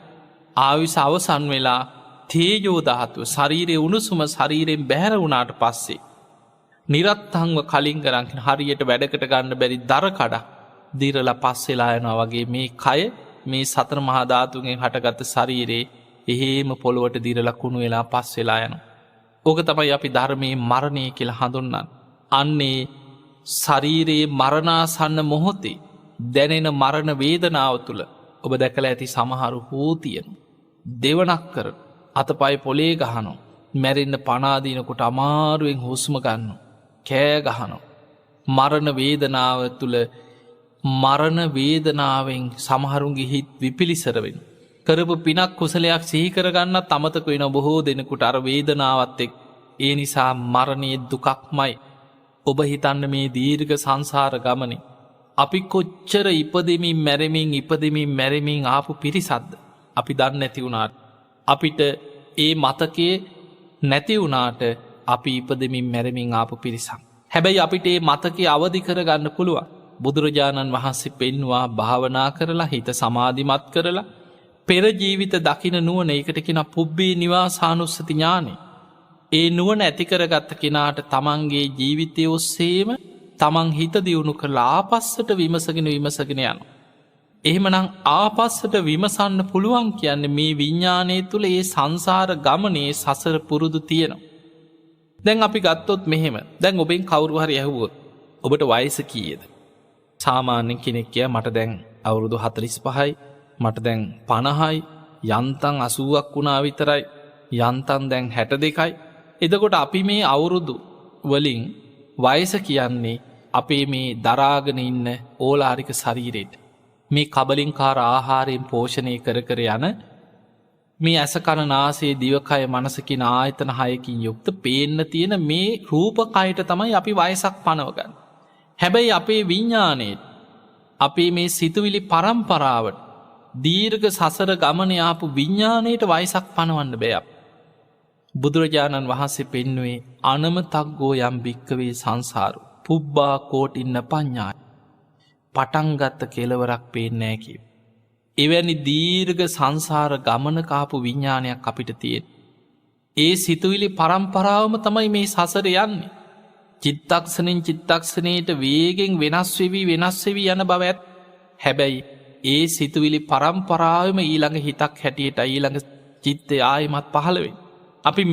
ආයුෂ අවසන් වෙලා තේජෝ ධාතුව ශරීරයේ උණුසුම ශරීරයෙන් බැහැර වුණාට පස්සේ නිරත්තංව කලින් කරන් හරියට වැඩකට ගන්න බැරි දර කඩ දිරලා පස් වෙලා යනවා වගේ මේ කය මේ සතර මහාධාතුන්ගෙන් හටගත්ත ශරීරයේ එහෙම පොළොවට දිරලා කුණු වෙලා පස් වෙලා යනවා. ඕක තමයි අපි ධර්මයේ මරණය කියලා හඳුන්වන්නේ. අන්නේ ශරීරයේ මරණාසන්න මොහොතේ දැනෙන මරණ වේදනාව තුළ ඔබ දැකලා ඇති සමහරු හෝ තියෙන දෙවනක් කර අතපය පොලේ ගහනවා. මැරෙන්න පනාදීනකොට අමාරුවෙන් හුස්ම ගන්නවා. කෑ ගහනවා. මරණ වේදනාව තුළ මරණ වේදනාවෙන් සමහරුන්ගේ හිත් විපිලිසර වෙන. කරපු පිනක් කුසලයක් සිහි කරගන්නත් අමතක වෙන බොහෝ දෙනෙකුට අර වේදනාවත් එක්. ඒ නිසා මරණයේ දුකක්මයි. ඔබ හිතන්න මේ දීර්ඝ සංසාර ගමනේ අපි කොච්චර ඉපදෙමින් මැරෙමින් ආපු පිරිසක්ද අපි දන්නේ නැති වුණාට අපිට ඒ මතකයේ නැති වුණාට අපි ඉපදෙමින් මැරෙමින් ආපු පිරිසක්. හැබැයි අපිට ඒ මතකයේ අවදි කරගන්න පුළුවන්. බුදුරජාණන් වහන්සේ පෙන්වා භාවනා කරලා හිත සමාධිමත් කරලා පෙර ජීවිත දකින නුවණ ඒකට කියන පුබ්බේ නිවාසානුස්සති ඥානෙ. ඒ නුවණ ඇති කරගත්ත කෙනාට තමන්ගේ ජීවිතය ඔස්සේම තමන් හිත දියුණු කරලා ආපස්සට විමසගෙන යනවා. එහෙමනම් ආපස්සට විමසන්න පුළුවන් කියන්නේ මේ විඥානය තුළ ඒ සංසාර ගමනේ සසර පුරුදු තියෙනවා. දැන් අපි ගත්තොත් මෙහෙම. දැන් ඔබෙන් කවුරු හරි ඇහුවොත් ඔබට වයස කීයද? සාමාන්‍යයෙන් කෙනෙක් කිය මට දැන් අවුරුදු 45යි, මට දැන් 50යි, යන්තම් 80ක් වුණා විතරයි, යන්තම් දැන් 62යි. එතකොට අපි මේ අවුරුදු වලින් වයස කියන්නේ අපේ මේ දරාගෙන ඉන්න ඕලාරික ශරීරෙට මේ කබලින්කාර ආහාරයෙන් පෝෂණය කර කර යන මේ ඇස කන නාසය දිවකය මනස කියන ආයතන 6කින් යුක්ත පේන්න තියෙන මේ රූපකයට තමයි අපි වයසක් පනවගන්නේ. හැබැයි අපේ විඥාණයට අපේ මේ සිතුවිලි පරම්පරාවට දීර්ඝ සසර ගමන ආපු විඥාණයට වයසක් පනවන්න බෑ. බුදුරජාණන් වහන්සේ පෙන්වුවේ අනමතග්ගෝ යම් භික්කවේ සංසාරු පුබ්බා කෝටින්න පඤ්ඤාය. පටන්ගත්ත කෙලවරක් පේන්නේ නැහැ කිව්වා. එවැනි දීර්ඝ සංසාර ගමනක ආපු විඥානයක් අපිට තියෙන. ඒ සිතුවිලි පරම්පරාවම තමයි මේ සසර යන්නේ. චිත්තක්ෂණෙන් චිත්තක්ෂණයට වේගෙන් වෙනස් වෙවි යන බව ඇත්. හැබැයි ඒ සිතුවිලි පරම්පරාවම ඊළඟ හිතක් හැටියට ඊළඟ චිත්තය ආයිමත් පහළ වෙන්නේ. අපි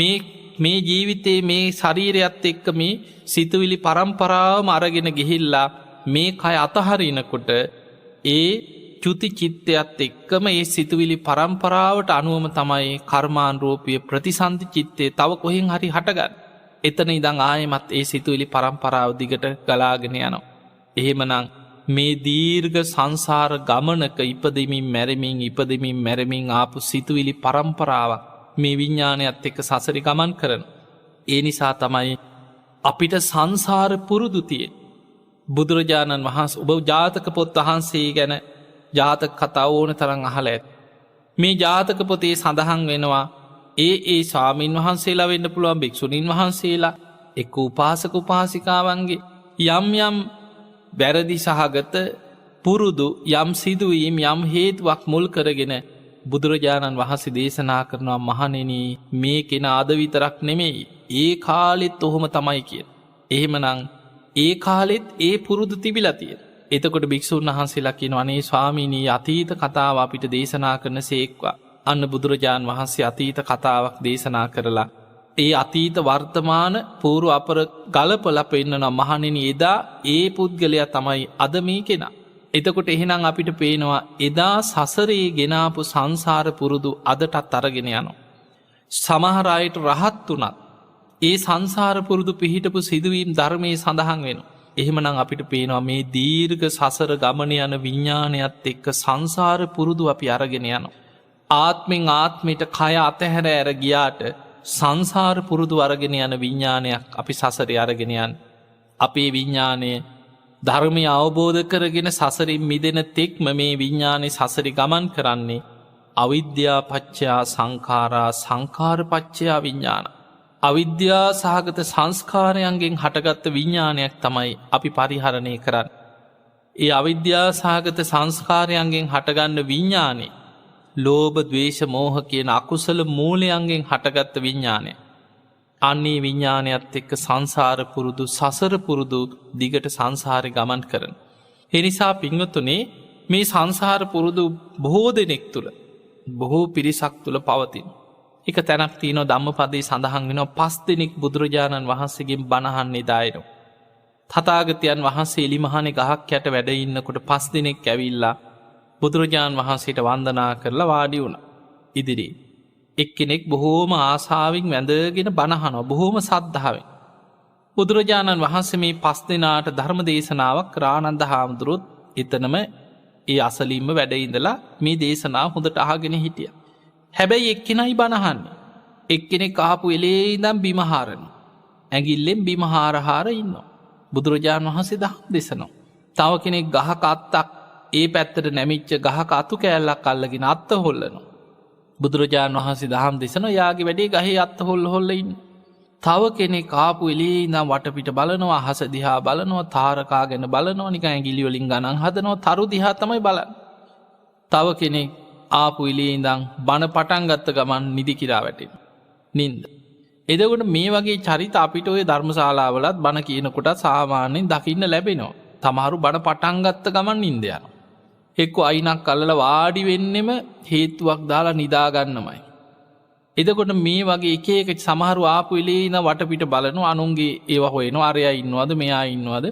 මේ ජීවිතේ මේ ශරීරයත් එක්ක මේ සිතුවිලි පරම්පරාවම අරගෙන ගිහිල්ලා මේ කය අතහරිනකොට ඒ චුති චිත්තයත් එක්කම ඒ සිතුවිලි පරම්පරාවට අනුවම තමයි කර්මානුරූපී ප්‍රතිසන්දි චිත්තේ තව කොහෙන් හරි හටගන්නේ. එතන ඉඳන් ආයෙමත් ඒ සිතුවිලි පරම්පරාව දිගට ගලාගෙන යනවා. එහෙමනම් මේ දීර්ඝ සංසාර ගමනක ඉපදෙමින් මැරෙමින් ආපු සිතුවිලි පරම්පරාවක් මේ විඥානයත් එක්ක සසරි ගමන් කරන. ඒ නිසා තමයි අපිට සංසාර පුරුදු තියෙන්නේ. බුදුරජාණන් වහන්සේ ඔබ ජාතක පොත් වහන්සේ ගැන ජාතක කතා ඕන තරම් අහලා ඇත. මේ ජාතක පොතේ සඳහන් වෙනවා ඒ ස්වාමීන් වහන්සේලා වෙන්න පුළුවන්, භික්ෂුණීන් වහන්සේලා, එක්ක උපාසක උපාසිකාවන්ගේ යම් වැරදි සහගත පුරුදු යම් සිදුවීම් යම් හේතුවක් මුල් කරගෙන බුදුරජාණන් වහන්සේ දේශනා කරනවා මහණෙනි මේ කෙනා අද විතරක් නෙමෙයි ඒ කාලෙත් ඔහොම තමයි කියන. එහෙමනම් ඒ කාලෙත් ඒ පුරුදු තිබිලා තියෙන. එතකොට භික්ෂුන් වහන්සේලා කියනවා අනේ ස්වාමීනි අතීත කතාව අපිට දේශනා කරන සේක්වා. අන්න බුදුරජාණන් වහන්සේ අතීත කතාවක් දේශනා කරලා ඒ අතීත වර්තමාන පූර්ව අපර ගලපලා පෙන්නන මහණෙනි එදා ඒ පුද්ගලයා තමයි අද මේ කෙනා. එතකොට එහෙනම් අපිට පේනවා එදා සසරේ ගෙනාපු සංසාර පුරුදු අදටත් අරගෙන යනවා. සමහර අයට රහත් උනත් ඒ සංසාර පුරුදු පිහිටපු සිදුවීම් ධර්මයේ සඳහන් වෙනවා. එහෙමනම් අපිට පේනවා මේ දීර්ඝ සසර ගමන යන විඥානයත් එක්ක සංසාර පුරුදු අපි අරගෙන යනවා. ආත්මෙන් ආත්මයට කය අතහැර ඇර ගියාට සංසාර පුරුදු අරගෙන යන විඥානයක් අපි සසරේ අරගෙන යන්නේ. අපේ විඥානය ධර්මය අවබෝධ කරගෙන සසරින් මිදෙන තෙක්ම මේ විඥානේ සසරි ගමන් කරන්නේ අවිද්‍යා පච්චයා සංඛාරා සංඛාර පච්චයා විඥාන. අවිද්‍යා සහගත සංස්කාරයන්ගෙන් හටගත්ත විඥානයක් තමයි අපි පරිහරණය කරන්නේ. ඒ අවිද්‍යා සහගත සංස්කාරයන්ගෙන් හටගන්න විඥානේ ලෝභ ද්වේෂ මෝහ කියන අකුසල මූලයන්ගෙන් හටගත්ත විඥානය. අන්නේ විඥානයත් එක්ක සංසාර පුරුදු සසර පුරුදු දිගට සංසාරේ ගමන් කරන. ඒ නිසා පින්වතුනි මේ සංසාර පුරුදු බොහෝ දෙනෙක් තුළ බොහෝ පිරිසක් තුළ පවතින. එක තැනක් තියනො ධම්මපදයේ සඳහන් වෙනවා 5 දෙනෙක් බුදුරජාණන් වහන්සේගෙන් බණහන්නේ දායනෝ. තථාගතයන් වහන්සේ එලිමහනේ ගහක් යට වැඩ ඉන්නකොට 5 දෙනෙක් ඇවිල්ලා බුදුරජාණන් වහන්සේට වන්දනා කරලා වාඩි වුණා. ඉදිරියේ එක්කෙනෙක් බොහෝම ආසාවෙන් වැඳගෙන බණහනවා බොහෝම සද්ධාවෙන්. බුදුරජාණන් වහන්සේ මේ 5 දෙනාට ධර්ම දේශනාවක් ආනන්ද හාමුදුරුවෝ එතනම ඒ අසලින්ම වැඩ ඉඳලා මේ දේශනාව හොඳට අහගෙන හිටියා. හැබැයි එක්කෙනයි බණහන්නේ. එක්කෙනෙක් ආපු එලේ ඉඳන් බිම හාරනවා. ඇඟිල්ලෙන් බිම හාර ඉන්නවා. බුදුරජාණන් වහන්සේ දහම් දේශනවා. තව කෙනෙක් ගහක අත්තක් ඒ පැත්තට නැමිච්ච ගහක අතු කෑල්ලක් අල්ලගෙන අත්ත හොල්ලනවා. බුදුරජාණන් වහන්සේ දහම් දේශනවා. යාගේ වැඩේ ගහේ අත්ත හොල්ල ඉන්න. තව කෙනෙක් ආපු එලේ ඉඳන් වටපිට බලනවා, අහස දිහා බලනවා, තාරකා ගැන බලනවා, නිකන් ඇඟිලි වලින් ගණන් හදනවා, තරු දිහා තමයි බලන්නේ. තව කෙනෙක් ආපු එලේ ඉඳන් බණ පටන් ගත්ත ගමන් නිදි කිරා වැටෙනවා. නින්ද. එතකොට මේ වගේ චරිත අපිට ඔය ධර්මශාලාවලත් බණ කියනකොට සාමාන්‍යයෙන් දකින්න ලැබෙනවා. තමාරු බණ පටන් ගත්ත ගමන් නින්ද යනවා. එක්ක අයිනක් අල්ලලා වාඩි වෙන්නෙම හේතුවක් දාලා නිදා ගන්නමයි. එතකොට මේ වගේ එක සමහරු ආපු එලේ ඉඳන් වටපිට බලනවා, අනුන්ගේ ඒවා හොයනවා, අරයා ඉන්නවද මෙයා ඉන්නවද,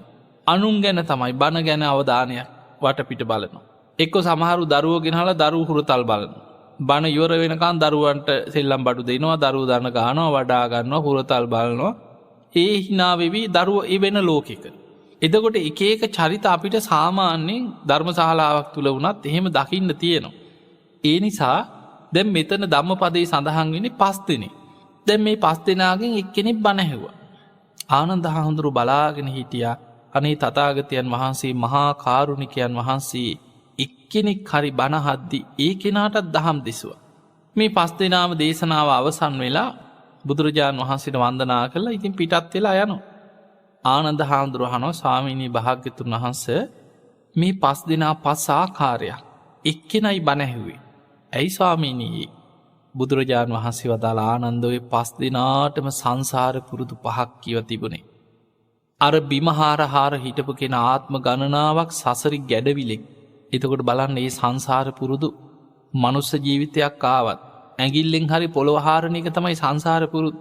අනුන් ගැන තමයි බණ ගැන අවධානයක් වටපිට බලනවා. එක්ක සමහරු දරුවෝ ගෙනහලා දරුවෝ හුරතල් බලනවා. බණ ඉවර වෙනකන් දරුවන්ට සෙල්ලම් බඩු දෙනවා, දරුවෝ දන ගන්නවා, වඩා ගන්නවා, හුරතල් බලනවා. ඒ hina වෙවි දරුවෝ ඒ වෙන ලෝකෙක. එතකොට එක චරිත අපිට සාමාන්‍යයෙන් ධර්මශාලාවක් තුල වුණත් එහෙම දකින්න තියෙනවා. ඒ නිසා දැන් මෙතන ධම්මපදයේ සඳහන් වෙන්නේ 5 දෙනෙක්. දැන් මේ 5 දෙනාගෙන් එක්කෙනෙක් බණ ඇහුවා. ආනන්ද හාමුදුරුවෝ බලාගෙන හිටියා. අනේ තථාගතයන් වහන්සේ මහා කාරුණිකයන් වහන්සේ එක්කෙනෙක් හරි බණ අහද්දි ඒ කෙනාටත් දහම් දෙසුවා. මේ 5 දෙනාම දේශනාව අවසන් වෙලා බුදුරජාණන් වහන්සේට වන්දනා කරලා ඉතින් පිටත් වෙලා යනවා. ආනන්ද හාමුදුරුවෝ අහනවා, ස්වාමීනි භාග්‍යතුන් වහන්සේ මේ 5 දෙනා 5 ආකාරයක් එක්කෙනයි බණ ඇහුවේ. ඇයි ස්වාමීනි? බුදුරජාණන් වහන්සේ වදාළ ආනන්ද ඔය 5 දෙනාටම සංසාර පුරුදු 5ක් කියව තිබුණේ. අර බිමහාර හිටපු කෙනා ආත්ම ගණනාවක් සසරි ගැඩවිලෙක්. එතකොට බලන්න මේ සංසාර පුරුදු මනුස්ස ජීවිතයක් ආවත් ඇඟිල්ලෙන් හරි පොළොව හාරන එක තමයි සංසාර පුරුදු.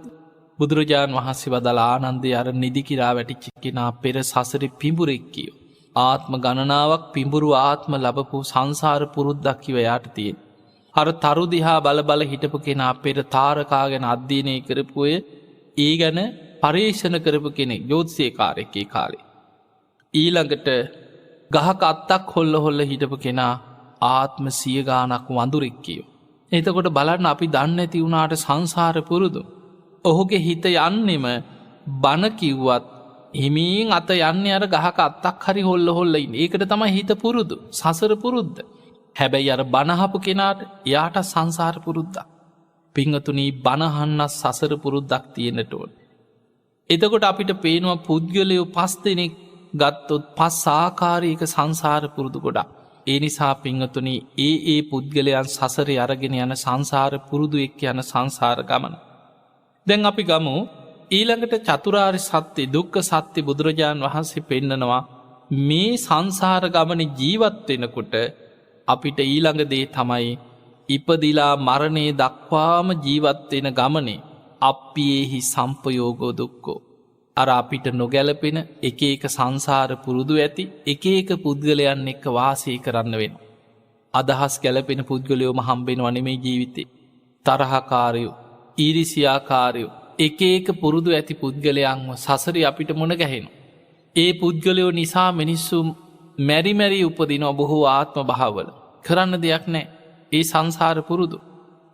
බුදුරජාණන් වහන්සේ වදාළ ආනන්දේ අර නිදි කිරා වැටිච්ච කෙනා පෙර සසරේ පිඹුරෙක් කියෝ. ආත්ම ගණනාවක් පිඹුරු ආත්ම ලැබපු සංසාර පුරුද්දක් කිව යාට තියෙන. අර තරු දිහා බල හිටපු කෙනා පෙර තාරකා ගැන අධ්‍යයනය කරපු අය, ඒ ගැන පරීක්ෂණ කරපු කෙනෙක්, ජ්‍යොතිෂකාරයෙක් ඒ කාලේ. ඊළඟට ගහක අත්තක් හොල්ල හිටපු කෙනා ආත්ම 100 ගාණක් වඳුරෙක් කියෝ. එතකොට බලන්න අපි දන්නේ නැති වුණාට සංසාර පුරුදු. ඔහුගේ හිත යන්නෙම බන කිව්වත් හිමින් අත යන්නේ අර ගහක අත්තක් හරි හොල්ල ඉන්න. ඒකට තමයි හිත පුරුදු, සසර පුරුද්ද. හැබැයි අර බනහපු කෙනාට එයාට සංසාර පුරුද්දක්. පිංගතුනි, බනහන්න සසර පුරුද්දක් තියෙන්නට ඕන. එතකොට අපිට පේනවා පුද්ගලයෝ 5 දෙනෙක් ගත්තොත් 5 ආකාරයක සංසාර පුරුදු ගොඩක්. ඒ නිසා පිංගතුනි, ඒ පුද්ගලයන් සසරේ අරගෙන යන සංසාර පුරුදු එක්ක යන සංසාර ගමන. දැන් අපි ගමු ඊළඟට චතුරාර්ය සත්‍ය, දුක්ඛ සත්‍ය බුදුරජාණන් වහන්සේ පෙන්නනවා. මේ සංසාර ගමනේ ජීවත් වෙනකොට අපිට ඊළඟ දේ තමයි ඉපදිලා මරණය දක්වාම ජීවත් වෙන ගමනේ අප්පියේහි සම්පයෝගෝ දුක්ඛෝ. අර අපිට නොගැලපෙන එක සංසාර පුරුදු ඇති එක පුද්ගලයන් එක්ක වාසය කරන්න වෙනවා. අදහස් ගැලපෙන පුද්ගලයෝම හම්බෙනව නෙමේ ජීවිතේ. තරහකාරයෝ, ඊරිසියාකාරයෝ, එක පුරුදු ඇති පුද්ගලයන්ව සසරේ අපිට මුණ ගැහෙනවා. ඒ පුද්ගලයෝ නිසා මිනිස්සු මැරි උපදිනවා බොහෝ ආත්ම භාවවල. කරන්න දෙයක් නැහැ. ඒ සංසාර පුරුදු.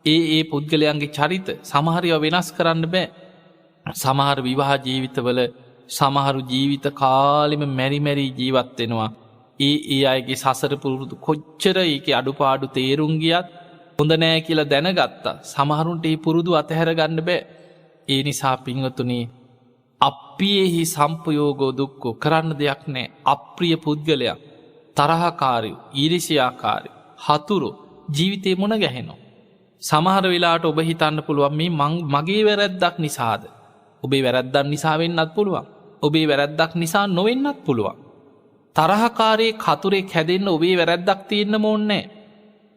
ඒ පුද්ගලයන්ගේ චරිත සමහරව වෙනස් කරන්න බෑ. සමහර විවාහ ජීවිතවල සමහරු ජීවිත කාලෙම මැරි ජීවත් වෙනවා. ඒ අයගේ සසර පුරුදු කොච්චර ඒකේ අඩුපාඩු තේරුම් ගියත් හොඳ නෑ කියලා දැනගත්තා. සමහරුන්ට ඒ පුරුදු අතහැර ගන්න බෑ. ඒ නිසා පින්වතුනි, අප්පියේහි සම්පයෝගෝ දුක්ඛෝ, කරන්න දෙයක් නෑ. අප්‍රිය පුද්ගලයන්, තරහකාරයෝ, ඊර්ෂ්‍යාකාරයෝ, හතුරු ජීවිතේ මුණ ගැහෙනවා. සමහර වෙලාවට ඔබ හිතන්න පුළුවන් මේ මගේ වැරැද්දක් නිසාද? ඔබේ වැරැද්දක් නිසා වෙන්නත් පුළුවන්. ඔබේ වැරැද්දක් නිසා නොවෙන්නත් පුළුවන්. තරහකාරයේ කතුරේ හැදෙන්න ඔබේ වැරැද්දක් තියෙන්න ඕනේ.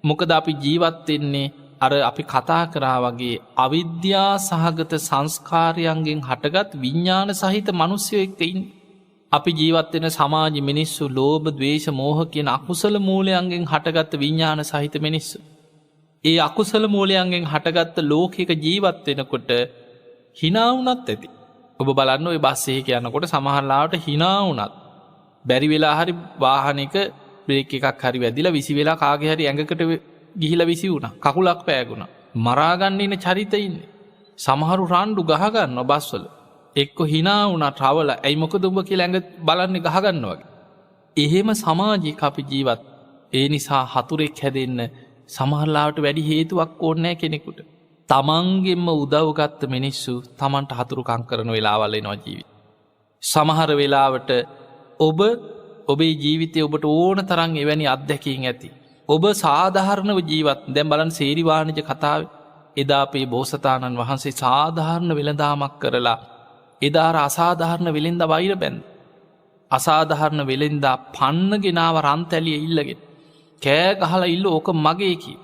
මොකද අපි ජීවත් වෙන්නේ අර අපි කතා කරා වගේ අවිද්‍යා සහගත සංස්කාරයන්ගෙන් හටගත් විඤ්ඥාන සහිත මනුස්්‍යයෝ එක්ක ඉන්නේ. අපි ජීවත් වෙන සමාජ මිනිස්සු ලෝභ, ද්වේෂ, මෝහ කියන අකුසල මූලයන්ගෙන් හටගත් විඤ්ඥාන සහිත මිනිස්සු. ඒ අකුසල මූලයන්ගෙන් හටගත්ත ලෝකයක ජීවත් වෙනකොට හිනාවුනත් ඇති. ඔබ බලන්න ඔය බස් එකක යනකොට සමහරලාට හිනාවුනත් බැරි වෙලා හරි වාහනයක බ්‍රේක් එකක් හරි වැදිලා විසි වෙලා කාගේ හරි ඇඟකට ගිහිලා විසි වුණා. කකුලක් පෑගුණා. මරාගන්න ඉන්න චරිත ඉන්නේ. සමහරු රණ්ඩු ගහගන්න බස්වල. එක්ක හිනා වුණා රවල. ඇයි මොකද ඔබ කියලා ඇඟ බලන්නේ ගහගන්න වගේ. එහෙම සමාජයක අපි ජීවත්. ඒ නිසා හතුරෙක් හැදෙන්න සමහරලාට වැඩි හේතුවක් ඕනේ නැහැ කෙනෙකුට. තමන්ගෙන්ම උදව්ගත්ත මිනිස්සු තමන්ට හතුරුකම් කරන වෙලාවල් එනවා ජීවිතේ. සමහර වෙලාවට ඔබේ ජීවිතය ඔබට ඕන තරම් එවැනි අත්දැකීම් ඇති. ඔබ සාධාරණව ජීවත්. දැන් බලන්න සේරිවාණිජ කතාවේ එදා අපේ බෝසතාණන් වහන්සේ සාධාරණ වෙළඳාමක් කරලා එදා අසාධාරණ වෙළෙන්ද වෛර බැන්ද. අසාධාරණ වෙළෙන්දා පන්නගෙනාව රන්තැලිය ඉල්ලගෙන කෑ ගහලා ඉල්ල ඕක මගේ කි.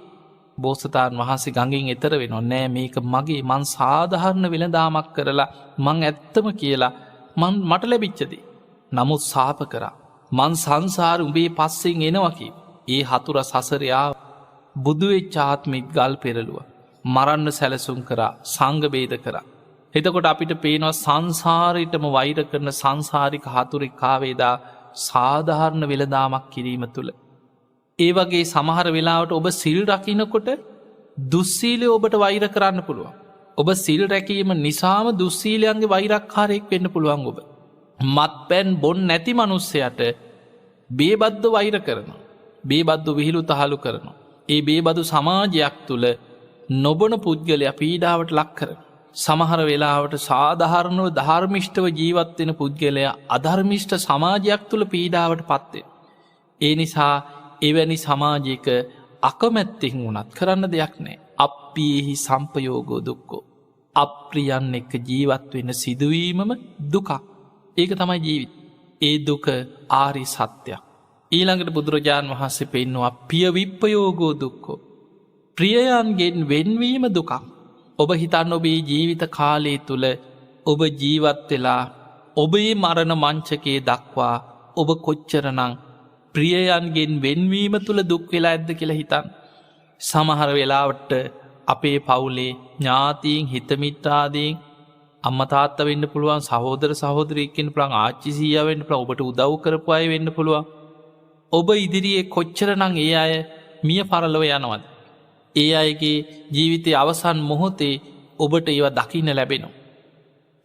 බෝසතාණන් වහන්සේ ගඟින් එතර වෙනවා. නෑ මේක මගේ, මං සාධාරණ වෙළඳාමක් කරලා මං ඇත්තම කියලා මට ලැබිච්චදී. නමුත් සාප කරා. මං සංසාර උඹේ පස්සෙන් එනවකි. ඒ හතුර සසරයා බුදුවෙච්ච ආත්මෙත් ගල් පෙරළුව. මරන්න සැලසුම් කරා, සංඝ බේද කරා. එතකොට අපිට පේනවා සංසාරයටම වෛර කරන සංසාරික හතුරෙක් කාවේදා සාධාරණ වෙළඳාමක් කිරීම තුළ. ඒ වගේ සමහර වෙලාවට ඔබ සිල් රකින්නකොට දුස්සීලය ඔබට වෛර කරන්න පුළුවන්. ඔබ සිල් රැකීම නිසාම දුස්සීලයන්ගේ වෛරක්කාරයෙක් වෙන්න පුළුවන් ඔබ. මත්පැන් බොන් නැති මනුස්සයට බේබද්ද වෛර කරනවා. බේබද්දු විහිළු තහළු කරනවා. ඒ බේබදු සමාජයක් තුළ නොබන පුද්ගලයා පීඩාවට ලක් කරන. සමහර වෙලාවට සාධාරණව ධර්මිෂ්ඨව ජීවත්වෙන පුද්ගලයා අධර්මිෂ්ඨ සමාජයක් තුළ පීඩාවට පත්වෙන. ඒ නිසා එවැනි සමාජයක අකමැත්තෙන් වුණත් කරන්න දෙයක් නෑ. අප්පියෙහි සම්පයෝගෝ දුක්කෝ. අප්‍රියන් එක්ක ජීවත් වෙන්න සිදුවීමම දුකක්. ඒක තමයි ජීවිත. ඒ දුක ආරි සත්‍යයක්. ඊළඟට බුදුරජාණන් වහන්සේ පෙන්නවා පිය විප්පයෝගෝ දුක්කෝ. ප්‍රියයන්ගෙන් වෙන්වීම දුකක්. ඔබ හිතන්න ඔබේ ජීවිත කාලය තුළ ඔබ ජීවත් වෙලා ඔබේ මරණ මංචකයේ දක්වා ඔබ කොච්චරනං ප්‍රියයන්ගෙන් වෙන්වීම තුළ දුක් වෙලා ඇද්ද කියලා හිතන්. සමහර වෙලාවට අපේ පවුලේ ඥාතීන් හිතමිත්තාදීන් අම්මතාත්ත වෙන්න පුළුවන්, සහෝදර සහෝදරයෙක්ෙන් පුළන් ආච්චිසීය වෙන්න පුළන්, ඔබට උදව් කරපු අය වෙන්න පුළුවන්. ඔබ ඉදිරියේ කොච්චරනං ඒ අය මිය පරලොව යනවද. ඒ අයගේ ජීවිතය අවසන් මොහොතේ ඔබට ඒවා දකින්න ලැබෙනවා.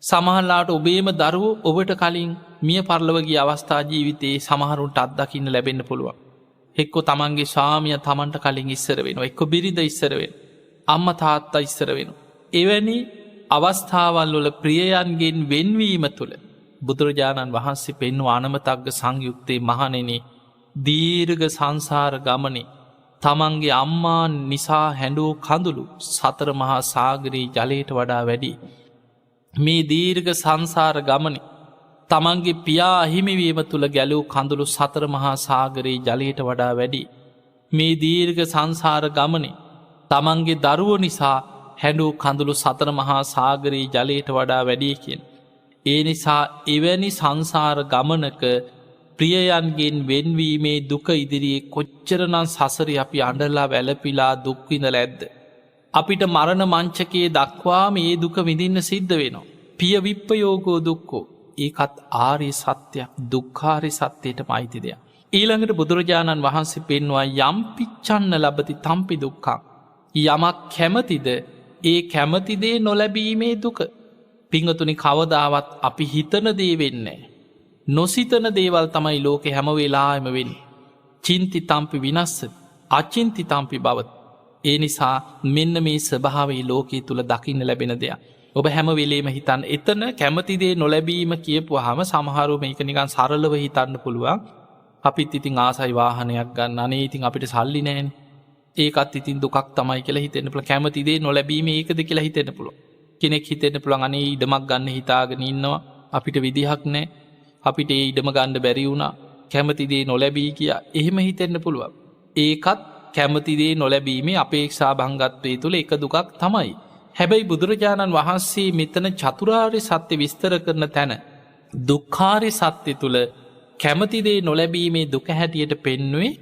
සමහරලාට ඔබේම දරුවෝ ඔබට කලින් මිය පරලවගේ අවස්ථා ජීවිතයේ සමහරුන්ට අත්දකින්න ලැබෙන්න පුළුවන්. එක්කො තමන්ගේ ස්වාමිය තමන්ට කලින් ඉස්සර වෙනවා. එක්කො බිරිඳ ඉස්සර වෙන. අම්ම තාත්තා ඉස්සර වෙන. එවැනි අවස්ථාවල් වල ප්‍රියයන්ගෙන් වෙන්වීම තුළ බුදුරජාණන් වහන්සේ පෙන්වූ අනමතග්ග සංයුක්තේ මහණෙනි, දීර්ඝ සංසාර ගමනේ තමන්ගේ අම්මා නිසා හැඬූ කඳුළු සතර මහා සාගරයේ ජලයට වඩා වැඩි. මේ දීර්ඝ සංසාර ගමනේ තමන්ගේ පියා අහිමිවීම තුළ ගැලූ කඳුළු සතර මහා සාගරයේ ජලයට වඩා වැඩි. මේ දීර්ඝ සංසාර ගමනේ තමන්ගේ දරුවෝ නිසා හැඬූ කඳුළු සතර මහා සාගරයේ ජලයට වඩා වැඩි කියන. ඒ නිසා එවැනි සංසාර ගමනක ප්‍රියයන්ගෙන් වෙන්වීමේ දුක ඉදිරියේ කොච්චරනම් සසරි අපි අඬලා වැළපිලා දුක් විඳලා ඇද්ද. අපිට මරණ මංචකයේ දක්වා මේ දුක විඳින්න සිද්ධ වෙනවා. පිය විප්පයෝගෝ දුක්කෝ. ඒකත් ආර්ය සත්‍යයක්, දුක්ඛාරි සත්‍යයටම අයිති දෙයක්. ඊළඟට බුදුරජාණන් වහන්සේ පෙන්වුවා යම් පිච්ඡන්න ලබති තම්පි දුක්ඛං. යමක් කැමතිද ඒ කැමති දේ නොලැබීමේ දුක. පිංගතුනි, කවදාවත් අපි හිතන දේ වෙන්නේ නැහැ. නොසිතන දේවල් තමයි ලෝකෙ හැම වෙලාවෙම වෙන්නේ. චින්ති තම්පි විනස්ස, අචින්ති තම්පි බවත්. ඒ නිසා මෙන්න මේ ස්වභාවයේ ලෝකයේ තුල දකින්න ලැබෙන දෙයක්. ඔබ හැම වෙලේම හිතන්න එතන කැමති දේ නොලැබීම කියපුවාම සමහරව මේක නිකන් සරලව හිතන්න පුළුවන්. අපිත් ඉතින් ආසයි වාහනයක් ගන්න, අනේ ඉතින් අපිට සල්ලි නැහැනේ. ඒකත් ඉතින් දුකක් තමයි කියලා හිතෙන්න පුළුවන්. කැමති දේ නොලැබීම ඒකද කියලා හිතෙන්න පුළුවන්. කෙනෙක් හිතෙන්න පුළුවන් අනේ ඉඩමක් ගන්න හිතාගෙන ඉන්නවා, අපිට විදිහක් නැහැ, අපිට ඒ ඉඩම ගන්න බැරි වුණා, කැමතිදේ නොලැබී කියා එහෙම හිතෙන්න පුළුවන්. ඒකත් කැමතිදේ නොලැබීමේ අපේක්ෂා භංගත්වය තුළ එක දුකක් තමයි. හැබැයි බුදුරජාණන් වහන්සේ මෙතන චතුරාර්ය සත්‍ය විස්තර කරන තැන දුක්ඛාරය සත්‍ය තුළ කැමතිදේ නොලැබීමේ දුක හැටියට පෙන්නුවේ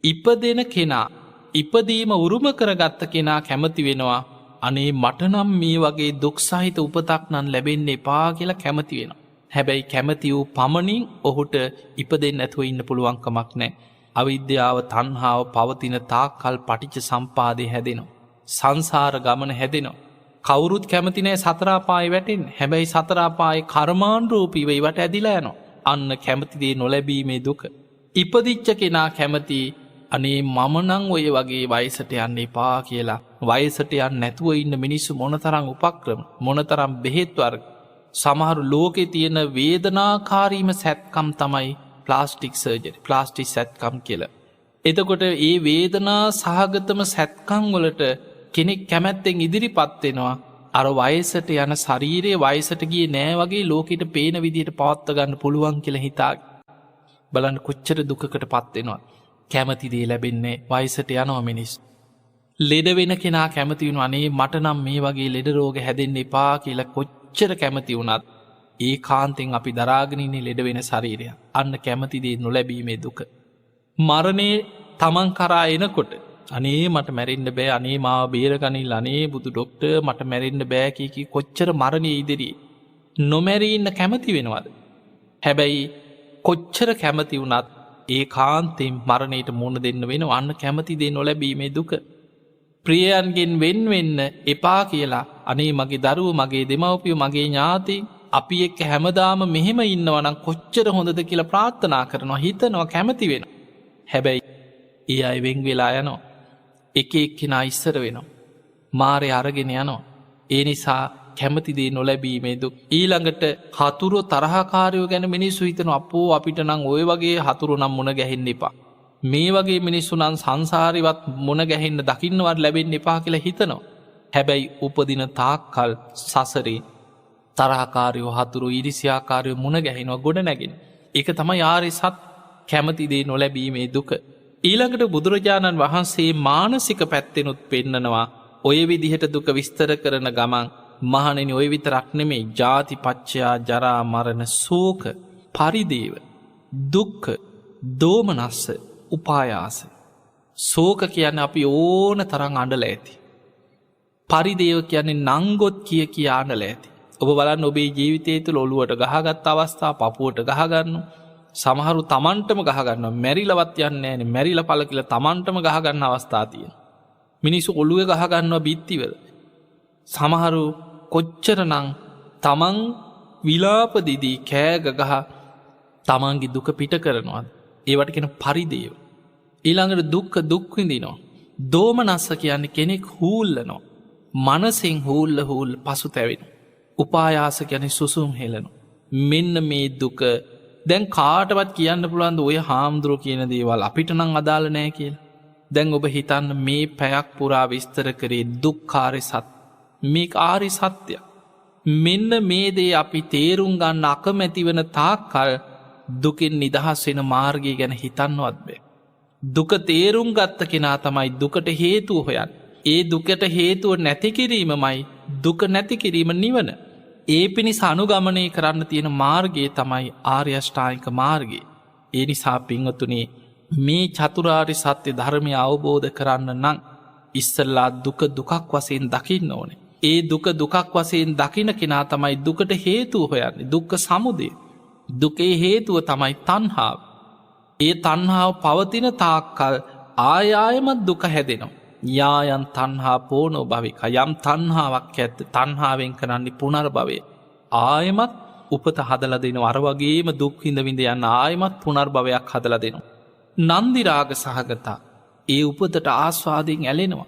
ඉපදෙන කෙනා ඉපදීම උරුම කරගත්ත කෙනා කැමති වෙනවා අනේ මටනම් මේ වගේ දුක්සහිත උපතක් නම් ලැබෙන්න එපා කියලා කැමති වෙනවා. හැබැයි කැමති වූ පමණින් ඔහුට ඉපදෙන්න ඇතුව ඉන්න පුළුවන්කමක් නෑ. අවිද්‍යාව තණ්හාව පවතින තාක්කල් පටිච්ච සම්පාදය හැදෙනවා. සංසාර ගමන හැදෙනවා. කවුරුත් කැමති නෑ සතර අපායේ වැටෙන්න. හැබැයි සතර අපායේ කර්මානුරූපීව ඒවට ඇදිලා යනවා. අන්න කැමතිදේ නොලැබීමේ දුක. ඉපදිච්ච කෙනා කැමති අනේ මම නම් ඔය වගේ වයසට යන්න එපා කියලා. වයසට යන්න නැතුව ඉන්න මිනිස්සු මොනතරම් උපක්‍රම මොනතරම් බෙහෙත් වර්ග සමහරු ලෝකේ තියෙන වේදනාකාරීම සැත්කම් තමයි ප්ලාස්ටික් සර්ජරි ප්ලාස්ටික් සැත්කම් කියලා. එතකොට ඒ වේදනා සහගතම සැත්කම් වලට කෙනෙක් කැමැත්තෙන් ඉදිරිපත් වෙනවා. අර වයසට යන ශරීරයේ වයසට ගියේ නෑ වගේ ලෝකෙට පේන විදිහට පවත්වා ගන්න පුළුවන් කියලා හිතාගෙන බලන්න කොච්චර දුකකට පත් වෙනවා. කැමති දේ ලැබෙන්නේ වයසට යනවා මිනිස්. ලෙඩ වෙන කෙනා කැමති වුණා අනේ මට නම් මේ වගේ ලෙඩ රෝග හැදෙන්න එපා කියලා කොච්චර කැමති වුණත් ඒකාන්තෙන් අපි දරාගෙන ඉන්නේ ලෙඩ වෙන ශරීරය. අන්න කැමති දේ නොලැබීමේ දුක. මරණය තමන් කරා එනකොට අනේ මට මැරෙන්න බෑ අනේ මාව බේරගනින්න අනේ බුදු ඩොක්ටර් මට මැරෙන්න බෑ කී කොච්චර මරණය ඉදිරියේ නොමැරී ඉන්න කැමති වෙනවද? හැබැයි කොච්චර කැමති වුණත් ඒකාන්තයෙන් මරණයට මුහුණ දෙන්න වෙනවා. අන්න කැමති දේ නොලැබීමේ දුක. ප්‍රියයන්ගෙන් වෙන් වෙන්න එපා කියලා අනේ මගේ දරුවෝ මගේ දෙමව්පියෝ මගේ ඥාතීන් අපි එක්ක හැමදාම මෙහෙම ඉන්නවා නම් කොච්චර හොඳද කියලා ප්‍රාර්ථනා කරනවා හිතනවා කැමති වෙනවා. හැබැයි ඒ අය වෙන් වෙලා යනවා. එක එක්කෙනා ඉස්සර වෙනවා. මාරේ අරගෙන යනවා. ඒ නිසා කැමති දේ නොලැබීමේ දුක්. ඊළඟට හතුරු තරහකාරයෝ ගැන මිනිස්සු හිතනවා අපෝ අපිට නම් ওই වගේ හතුරු නම් මුණ ගැහෙන්න එපා. මේ වගේ මිනිස්සු නම් සංසාරේවත් මුණ ගැහෙන්න දකින්නවත් ලැබෙන්න එපා කියලා හිතනවා. හැබැයි උපදින තාක්කල් සසරේ තරහකාරයෝ හතුරු ඊර්ෂ්‍යාකාරයෝ මුණ ගැහෙනවා ගොඩ නැගෙන. ඒක තමයි ආර්ය සත්‍ය කැමති දේ නොලැබීමේ දුක. ඊළඟට බුදුරජාණන් වහන්සේ මානසික පැත්තෙනුත් පෙන්නනවා ඔය විදිහට දුක විස්තර කරන ගමන් මහණෙනි ඔය විතරක් නෙමෙයි ජාතිපච්චයා ජරා මරණ ශෝක පරිදේව දුක්ඛ දෝමනස්ස උපායාස. ශෝක කියන්නේ අපි ඕන තරම් අඬලා ඇති. පරිදේව කියන්නේ නංගොත් කිය අඬලා ඇති. ඔබ බලන්න ඔබේ ජීවිතය තුළ ඔළුවට ගහගත් අවස්ථා පපුවට ගහගන්න සමහරු තමන්ටම ගහගන්න මැරිලවත් යන්නේ නැහැ. මැරිලා පළ කියලා තමන්ටම ගහගන්න අවස්ථා තියෙනවා. මිනිස්සු ඔළුවේ ගහගන්නවා බිත්තිවල. සමහරු කොච්චරනම් තමන් විලාප දිදී කෑ ගහ තමන්ගේ දුක පිට කරනවා. ඒවට කියන පරිදේව. ඊළඟට දුක්ඛ දුක් විඳිනවා. දෝමනස්ස කියන්නේ කෙනෙක් හූල්ලනවා. මනසෙන් හූල්ල පසුතැවෙනවා. උපායාස කියන්නේ සුසුම් හෙලනවා. මෙන්න මේ දුක දැන් කාටවත් කියන්න පුළුවන් ඔය හාමුදුරුවෝ කියන දේවල් අපිට නම් අදාළ නැහැ කියලා. දැන් ඔබ හිතන්න මේ පැයක් පුරා විස්තර කරේ දුක්ඛාරය සත්‍ය. මේක ආර්ය සත්‍යයක්. මෙන්න මේ දේ අපි තේරුම් ගන්න අකමැති වෙන තාක්කල් දුකින් නිදහස් වෙන මාර්ගය ගැන හිතන්නවත් බෑ. දුක තේරුම් ගත්ත කෙනා තමයි දුකට හේතුව හොයන්නේ. ඒ දුකට හේතුව නැති කිරීමමයි දුක නැති කිරීම නිවන. ඒ පිණිස අනුගමනය කරන්න තියෙන මාර්ගය තමයි ආර්ය අෂ්ටාංගික මාර්ගය. ඒ නිසා පින්වතුනි මේ චතුරාර්ය සත්‍ය ධර්මය අවබෝධ කරන්න නම් ඉස්සල්ලා දුක දුකක් වශයෙන් දකින්න ඕනේ. ඒ දුක දුකක් වශයෙන් දකින කෙනා තමයි දුකට හේතුව හොයන්නේ. දුක්ඛ සමුදය. දුකේ හේතුව තමයි තණ්හාව. ඒ තණ්හාව පවතින තාක්කල් ආයායමත් දුක හැදෙනවා. යායන් තණ්හා පෝනෝ භවික. යම් තණ්හාවක් ඇත්ත තණ්හාවෙන් කරන්නේ පුනර්භවය. ආයමත් උපත හදලා දෙනවා. අර වගේම දුක් විඳ විඳ යන ආයමත් පුනර්භවයක් හදලා දෙනවා. නන්දි රාග සහගතා. ඒ උපතට ආස්වාදයෙන් ඇලෙනවා.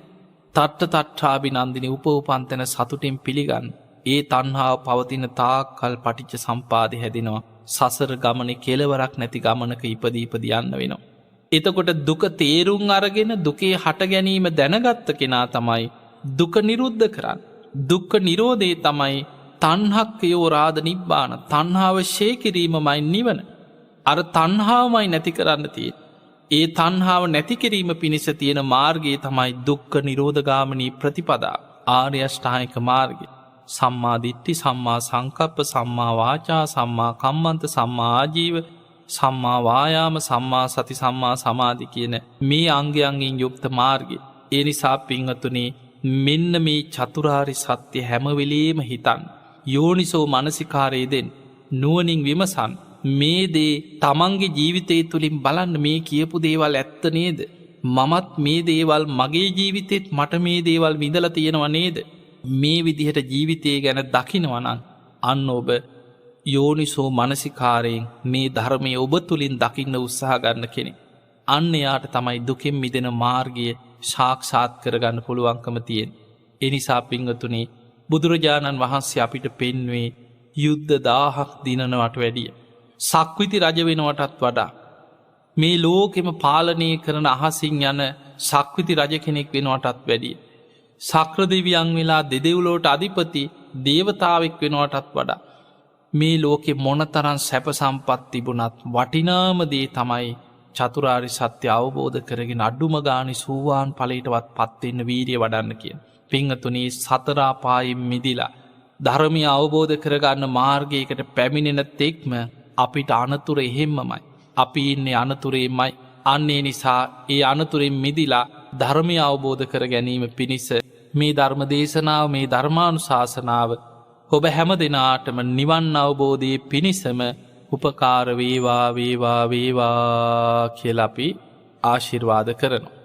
තට්ට තට්ඨාබි නන්දිනි උපෝපන්තන සතුටින් පිළිගන්න. ඒ තණ්හාව පවතින තාක්කල් පටිච්ච සම්පාදය හැදෙනවා. සසර ගමනේ කෙලවරක් නැති ගමනක ඉපදී යන්න වෙනවා. එතකොට දුක තේරුම් අරගෙන දුකේ හට ගැනීම දැනගත්ත කෙනා තමයි දුක නිරුද්ධ කරන්න. දුක්ඛ නිරෝධේ තමයි තණ්හක්ඛයෝ රාද නිබ්බාන. තණ්හාව ෂේ කිරීමමයි නිවන. අර තණ්හාවමයි නැති කරන්න තියෙන්නේ. ඒ තණ්හාව නැති කිරීම පිණිස තියෙන මාර්ගයේ තමයි දුක්ඛ නිරෝධගාමිනී ප්‍රතිපදාව. ආර්ය අෂ්ටාංගික මාර්ගය. සම්මා දිට්ඨි, සම්මා සංකප්ප, සම්මා වාචා, සම්මා කම්මන්ත, සම්මා ආජීව, සම්මා වායාම, සම්මා සති, සම්මා සමාධි කියන මේ අංගයන්ගෙන් යුක්ත මාර්ගය. ඒ නිසා පින්වතුනි, මෙන්න මේ චතුරාර්ය සත්‍ය හැම වෙලේම හිතන්න. යෝනිසෝ මනසිකාරයේ දෙන්න. නුවණින් විමසන්. මේ දේ තමන්ගේ ජීවිතය තුළින් බලන්න, මේ කියපු දේවල් ඇත්ත නේද? මමත් මේ දේවල් මගේ ජීවිතෙත් මට මේ දේවල් විඳලා තියෙනව නේද? මේ විදිහට ජීවිතය ගැන දකිනවනං අන්න ඔබ යෝනිසෝ මනසිකාරයෙන් මේ ධර්මය ඔබ තුළින් දකින්න උත්සාහ ගන්න කෙනෙක්. අන්න එයාට තමයි දුකෙන් මිදෙන මාර්ගය සාක්ෂාත් කරගන්න පුළුවන්කම තියෙන. එනිසා පින්වතුනි, බුදුරජාණන් වහන්සේ අපිට පෙන්වේ යුද්ධ 1000ක් දිනනවට වැඩිය සක්විති රජ වෙනවටත් වඩා මේ ලෝකෙම පාලනය කරන අහසින් යන සක්විති රජ කෙනෙක් වෙනවටත් වැඩිය සක්‍රදෙවියන් වෙලා දෙදෙව්ලොවට අධිපති දේවතාවෙක් වෙනවටත් වඩා මේ ලෝකෙ මොනතරම් සැප සම්පත් තිබුණත් වටිනාම දේ තමයි චතුරාර්ය සත්‍ය අවබෝධ කරගෙන අඩුම ගානේ සෝවාන් ඵලයටවත් පත් වෙන්න වීරිය වඩන්න කියන. පින්වතුනි, සතර අපායෙන් මිදිලා ධර්මය අවබෝධ කරගන්න මාර්ගයකට පැමිණෙන තෙක්ම අපිට අනතුරු එහෙම්මමයි. අපි ඉන්නේ අනතුරේමයි. අන්න ඒ නිසා ඒ අනතුරෙන් මිදිලා ධර්මය අවබෝධ කර ගැනීම පිණිස මේ ධර්ම දේශනාව, මේ ධර්මානුශාසනාව ඔබ හැම දෙනාටම නිවන් අවබෝධයේ පිණිසම උපකාර වේවා වේවා වේවා කියලා අපි ආශිර්වාද කරනවා.